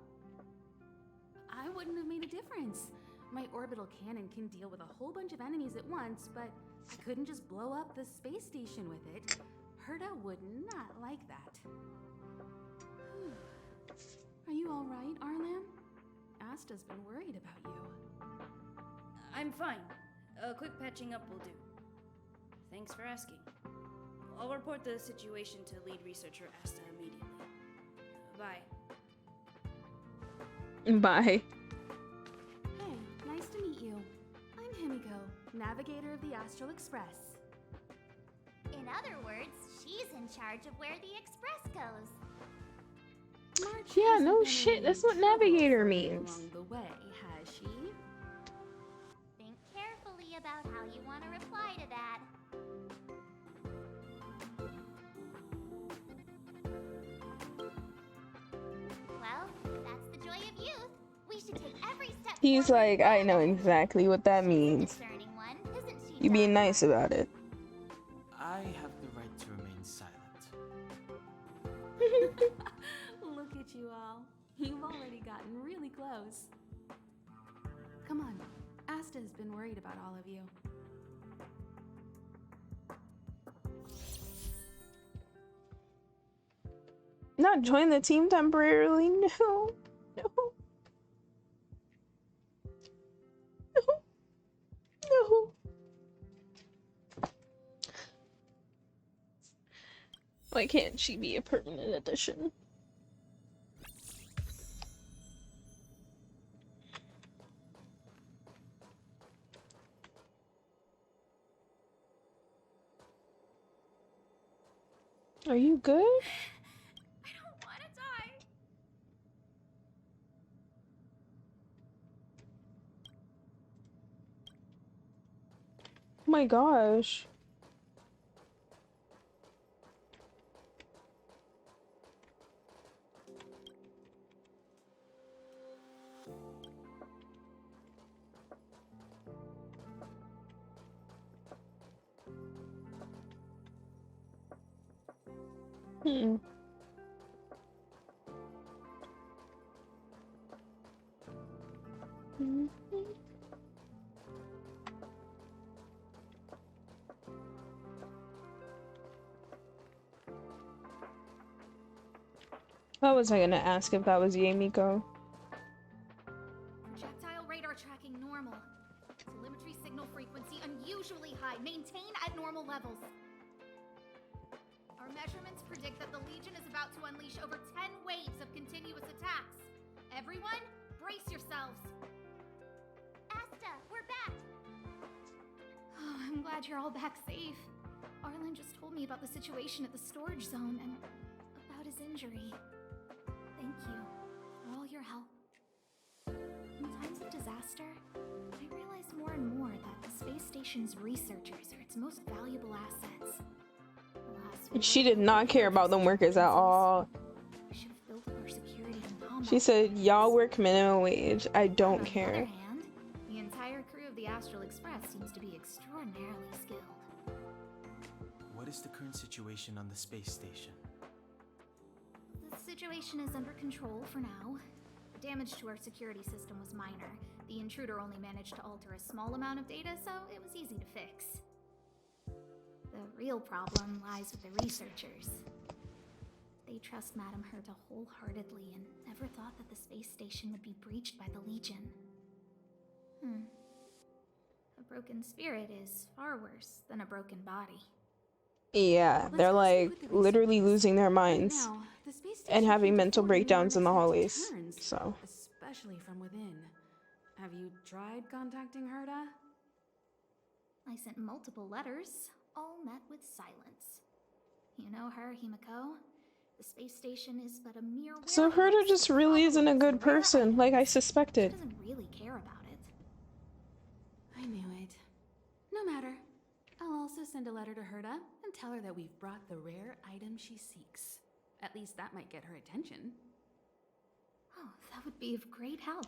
I wouldn't have made a difference. My orbital cannon can deal with a whole bunch of enemies at once, but I couldn't just blow up the space station with it. Herta would not like that. Are you all right, Arlam? Asta's been worried about you. I'm fine. A quick patching up will do. Thanks for asking. I'll report the situation to lead researcher Asta immediately. Bye. Bye. Hey, nice to meet you. I'm Himiko, navigator of the Astral Express. In other words, she's in charge of where the express goes. March Yeah, hasn't no been in shit, any that's what trouble navigator for you means. along the way, has she? Think carefully about how you want to reply to that. Well, that's the joy of youth. We should take every step He's forward like, I know together. exactly what that She's the means. discerning one, isn't she, You being Donna? nice about it. I have the right to remain silent. Look at you all. You've already gotten really close. Come on. Asta's been worried about all of you. Not join the team temporarily, no. No. No. No. Why can't she be a permanent addition? Are you good? I don't want to die. Oh my gosh. Hmm. What was I gonna ask if that was Yamiko? Projectile radar tracking normal. Telemetry signal frequency unusually high. Maintain at normal levels. Our measurements predict that the Legion is about to unleash over 10 waves of continuous attacks. Everyone, brace yourselves. Asta, we're back! Oh, I'm glad you're all back safe. Arlen just told me about the situation at the storage zone and about his injury. Thank you for all your help. In times of disaster, I realize more and more that the space station's researchers are its most valuable assets. Alas, She did not care about the workers at all. we should have built more security and combat. She said, y'all work minimum wage. I don't On the care. other hand, the entire crew of the Astral Express seems to be extraordinarily skilled. What is the current situation on the space station? The situation is under control for now. The damage to our security system was minor. The intruder only managed to alter a small amount of data, so it was easy to fix. The real problem lies with the researchers. They trust Madame Herta wholeheartedly and never thought that the space station would be breached by the Legion. A broken spirit is far worse than a broken body. Yeah, they're like literally losing their minds Now, the space and station having can't mental afford any more breakdowns in the unexpected hallways. turns, So, especially from within. Have you tried contacting Herta? I sent multiple letters, all met with silence. You know her, Himiko? The space station is but a mere so warehouse Herta just of really isn't a problems good and rare person, like I items. She suspected. doesn't really care about it. I knew it. No matter. I'll also send a letter to Herta and tell her that we've brought the rare item she seeks. At least that might get her attention. Oh, that would be of great help.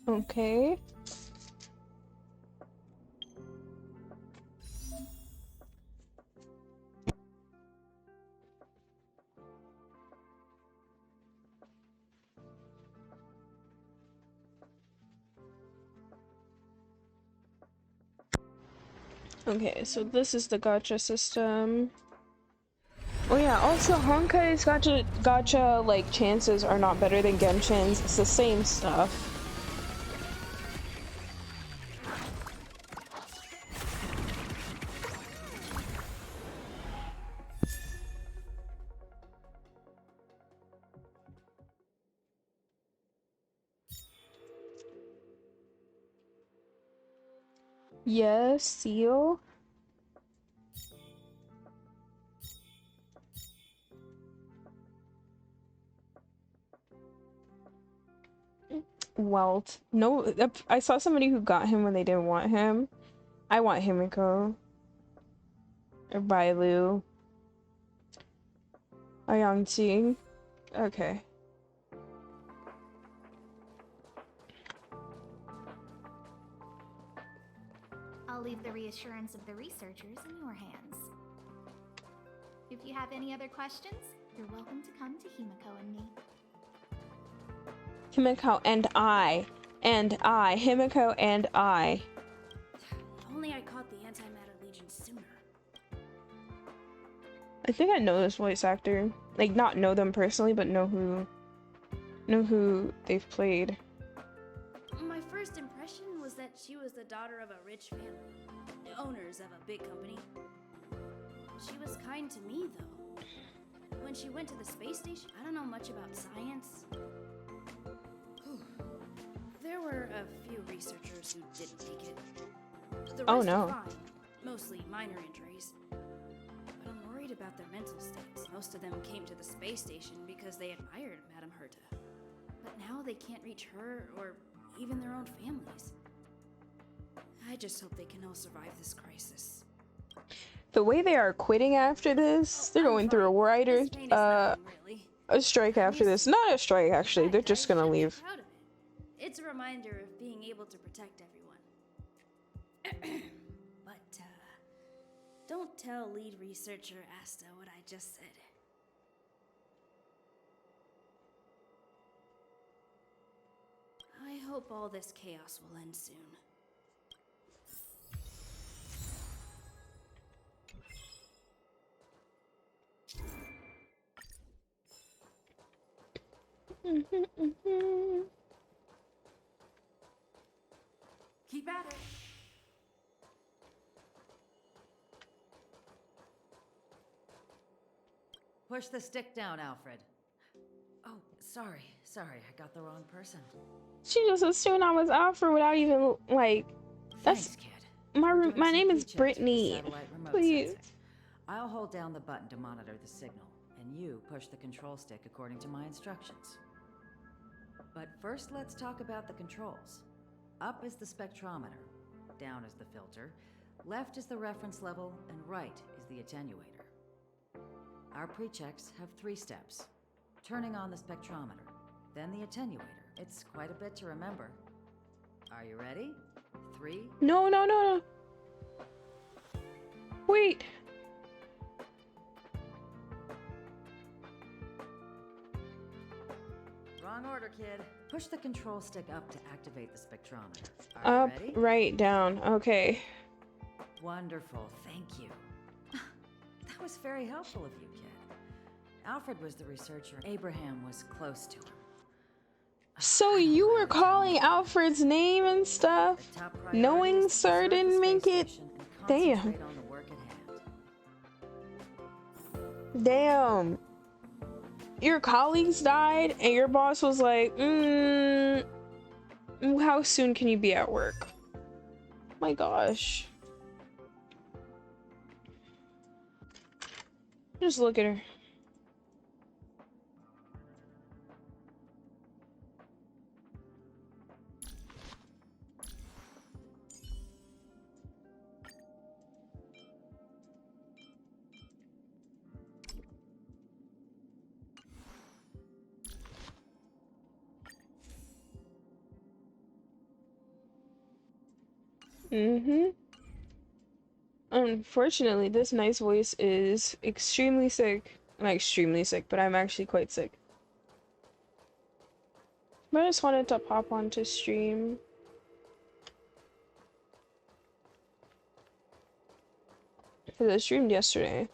Okay. Okay, so this is the gacha system. Oh yeah, also Honkai's gacha like chances are not better than Genshin's. It's the same stuff. Yes, seal. Welt. No, I saw somebody who got him when they didn't want him. I want Himiko. Or Bailu. Ayangqi. Okay. I'll leave the reassurance of the researchers in your hands. If you have any other questions, you're welcome to come to Himiko and me. Himiko and I. Himiko and I. If only I caught the Antimatter Legion sooner. I think I know this voice actor. Like, not know them personally, but know who they've played. My first impression was that she was the daughter of a rich family, owners of a big company. She was kind to me, though. When she went to the space station, I don't know much about science. There were a few researchers who didn't make it. The rest Oh, no. are fine, mostly minor injuries. But I'm worried about their mental states. Most of them came to the space station because they admired Madame Herta. But now they can't reach her or even their own families. I just hope they can all survive this crisis. The way they are quitting after this, they're going through a writer's This pain is nothing, really. a strike after this. Not a strike, actually. They're just gonna I should be leave. proud of it. It's a reminder of being able to protect everyone. But, don't tell lead researcher Asta what I just said. I hope all this chaos will end soon. Keep at it. Push the stick down, Alfred. Oh, sorry. I got the wrong person. She just assumed I was Alfred without even like. That's Thanks, kid. my We're doing my some name is pre-checks with the Brittany. satellite remote Please. sensing. I'll hold down the button to monitor the signal, and you push the control stick according to my instructions. But first, let's talk about the controls. Up is the spectrometer, down is the filter, left is the reference level, and right is the attenuator. Our pre-checks have 3 steps. Turning on the spectrometer, then the attenuator. It's quite a bit to remember. Are you ready? 3. No. Wait. Wrong order, kid. Push the control stick up to activate the spectrometer. Are Up, you ready? right, down. Okay. Wonderful, thank you. That was very helpful of you, kid. Alfred was the researcher. Abraham was close to him. So you were calling Alfred's name and stuff, The top priority knowing is to Sir preserve the didn't make space it. station and Damn. concentrate on the work at hand. Damn. Your colleagues died, and your boss was like, how soon can you be at work? My gosh. Just look at her. Unfortunately, this nice voice is extremely sick. Not extremely sick, but I'm actually quite sick. But I just wanted to pop onto stream. Because I streamed yesterday.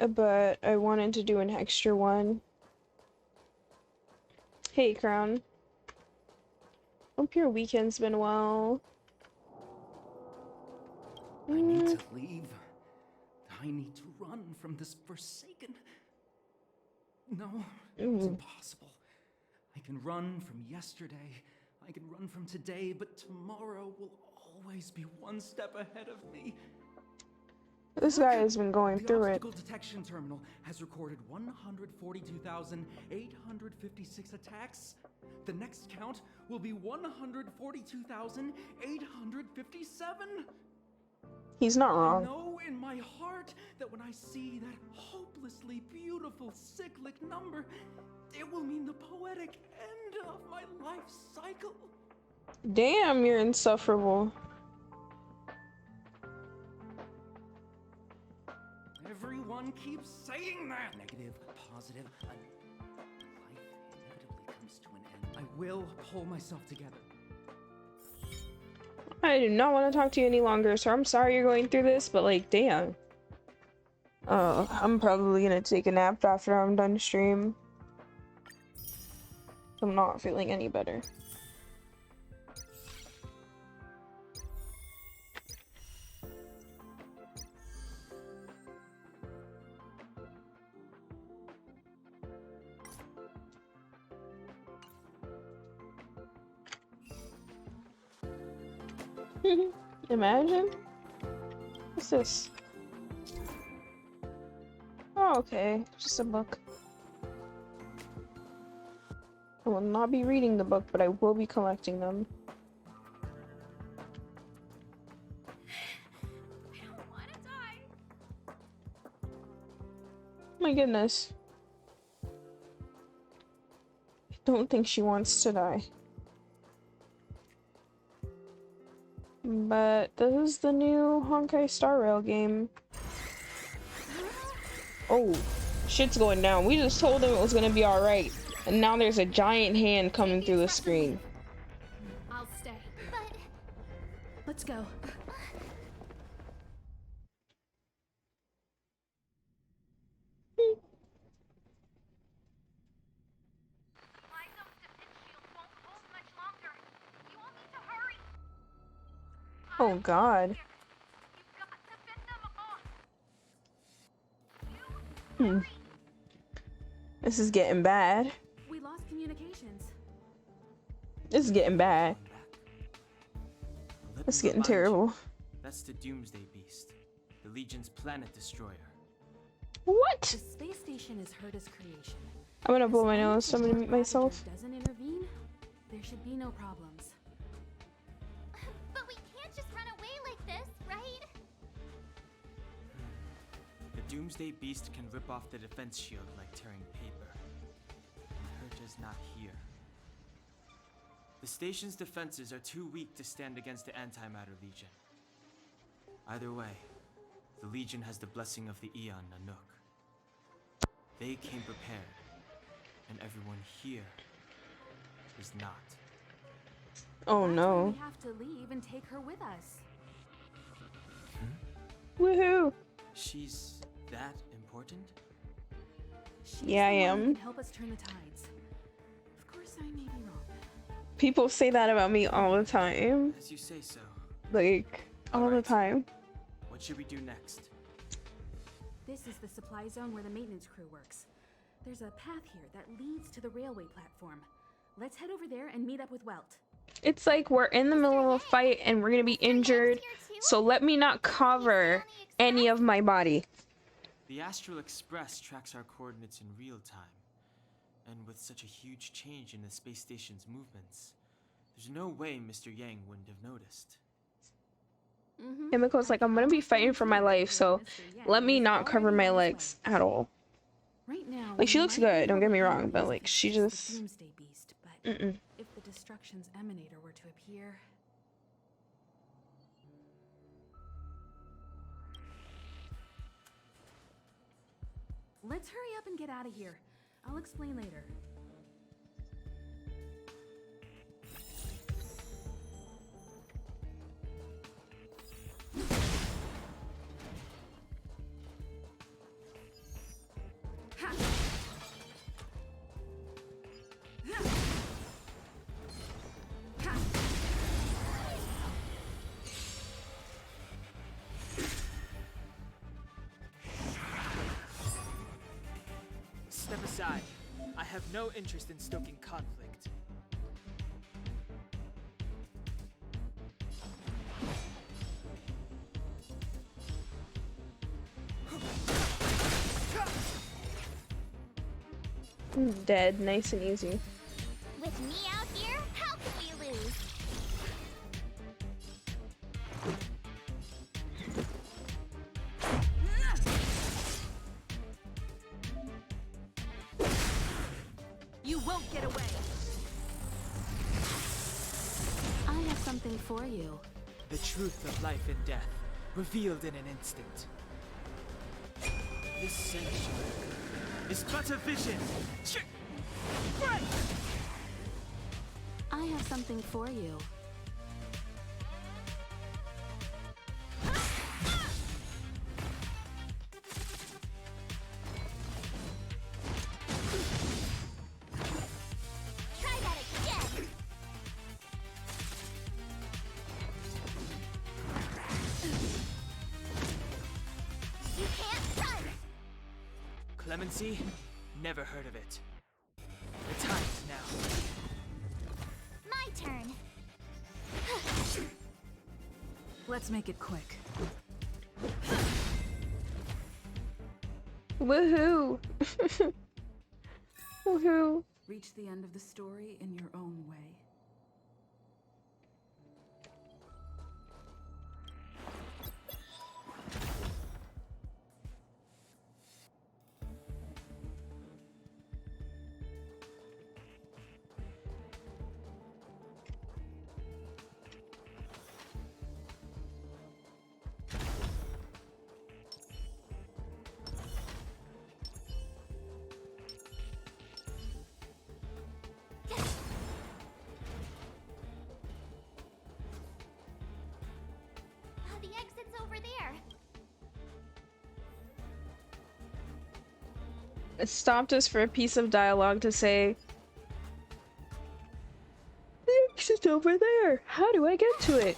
But I wanted to do an extra one. Hey, Crown. Hope your weekend's been well. I need to leave. I need to run from this forsaken... No, it's impossible. I can run from yesterday. I can run from today, but tomorrow will always be one step ahead of me. This guy has been going The through it. obstacle detection terminal has recorded 142,856 attacks. The next count will be 142,857. He's not I wrong. know in my heart that when I see that hopelessly beautiful cyclic number, it will mean the poetic end of my life cycle. Damn, you're insufferable. Everyone keeps saying that. Negative, positive, life inevitably comes to an end. I will pull myself together. I do not want to talk to you any longer, so I'm sorry you're going through this, but like, damn. I'm probably gonna take a nap after I'm done stream. I'm not feeling any better. Imagine? What's this? Oh, okay. Just a book. I will not be reading the book, but I will be collecting them. I don't want to die. My goodness. I don't think she wants to die. But this is the new Honkai Star Rail game. Oh, shit's going down. We just told him it was gonna be alright. And now there's a giant hand coming through the screen. I'll stay. But Let's go. Oh God. This is getting bad. We lost communications. This is getting bad. Let It's me getting remind you, terrible. That's the Doomsday Beast, the Legion's planet destroyer. What? The space station is Herta's creation. I'm gonna blow my As long nose as so I'm the gonna Dark mute myself. Ravager doesn't intervene, there should be no problems. But we can't just run away like this, right? The Doomsday Beast can rip off the defense shield like tearing paper. Herta's not here. The station's defenses are too weak to stand against the Antimatter Legion. Either way, the Legion has the blessing of the Aeon Nanook. They came prepared, and everyone here is not. Oh That's why no. we have to leave and take her with us. Woohoo! She's that important? She's Yeah, I the one am. who can help us turn the tides. Of course, I may be wrong. People say that about me all the time. As you say so. Like, all the Alright. time. What should we do next? This is the supply zone where the maintenance crew works. There's a path here that leads to the railway platform. Let's head over there and meet up with Welt. It's like we're in the middle of a fight and we're gonna be injured, so let me not cover any of my body. The Astral Express tracks our coordinates in real time. And with such a huge change in the space station's movements, there's no way Mr. Yang wouldn't have noticed. Himiko's like, I'm gonna be fighting for my life, so let me not cover my legs at all. Right now, Like, she we looks might be good, don't get me able to wrong, but use like, this she as the just... Doomsday Beast, but if the Destruction's emanator were to appear... Let's hurry up and get out of here. I'll explain later. Step aside. I have no interest in stoking conflict. Dead, nice and easy. With me out here, how could we lose? You won't get away! I have something for you. The truth of life and death, revealed in an instant. This sanctuary is but a vision. I have something for you. Try that again! You can't run! Clemency? Never heard of it. The time is now. My turn. Let's make it quick. Woohoo! Woohoo! Reach the end of the story in your own way. The exit's over there. It stopped us for a piece of dialogue to say, the exit's over there. How do I get to it?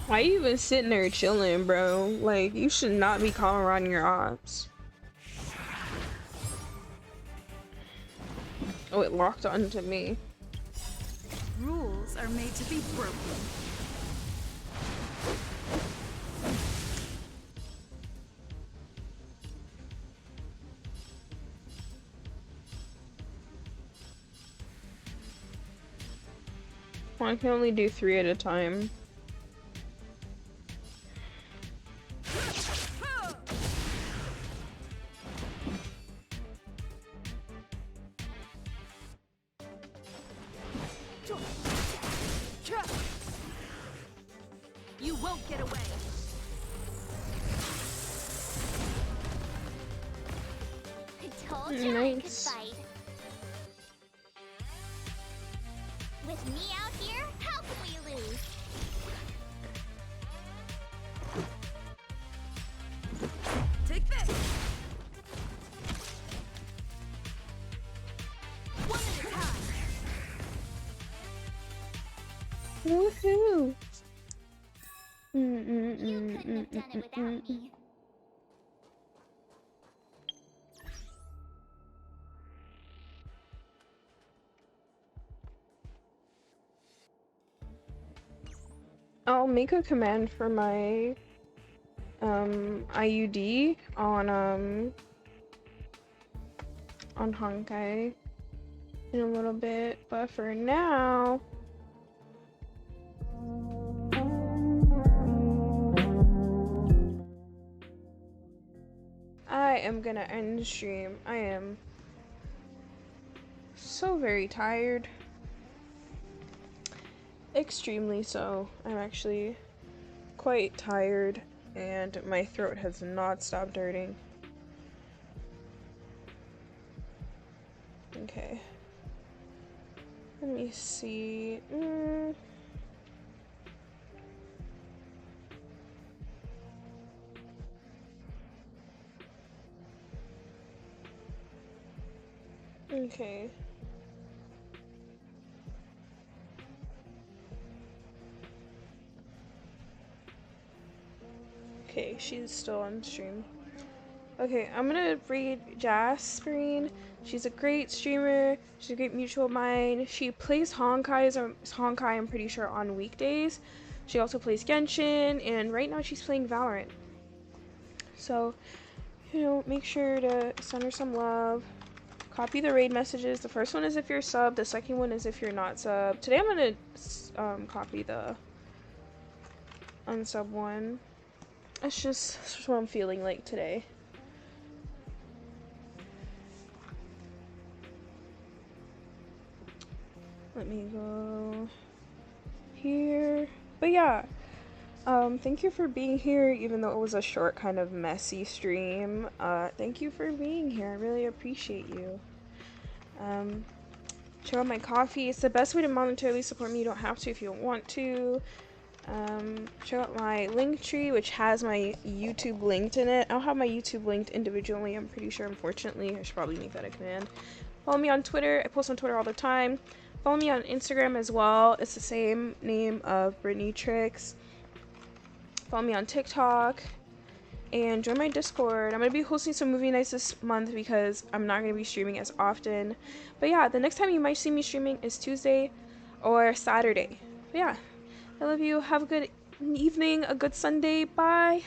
Why you even sitting there chilling, bro? Like, you should not be calling around your ops. Oh, it locked onto me. Rules are made to be broken. Well, I can only do 3 at a time. You won't get away. I told you I could Nice. fight. With me out here, how can we lose? Take this. One at a time. Woohoo! You couldn't have done it without me. I'll make a command for my IUD on honkai in a little bit, but for now I am gonna end the stream. I am so very tired. Extremely so. I'm actually quite tired and my throat has not stopped hurting. Okay. Let me see. Okay. Okay, she's still on stream. Okay, I'm gonna read Jasperine. She's a great streamer. She's a great mutual of mine. She plays Honkai, I'm pretty sure, on weekdays. She also plays Genshin, and right now she's playing Valorant. So, you know, make sure to send her some love. Copy the raid messages. The first one is if you're sub. The second one is if you're not sub. Today I'm gonna copy the unsub one. That's just what I'm feeling like today. Let me go here. But yeah, thank you for being here, even though it was a short, kind of messy stream. Thank you for being here. I really appreciate you. Check out my coffee. It's the best way to monetarily support me. You don't have to if you don't want to. Check out my link tree, which has my YouTube linked in it. I don't have my YouTube linked individually, I'm pretty sure, unfortunately. I should probably make that a command. Follow me on Twitter. I post on Twitter all the time. Follow me on Instagram as well. It's the same name of Brittany Tricks. Follow me on TikTok. And join my Discord. I'm going to be hosting some movie nights this month because I'm not going to be streaming as often. But yeah, the next time you might see me streaming is Tuesday or Saturday. But yeah, I love you. Have a good evening, a good Sunday. Bye.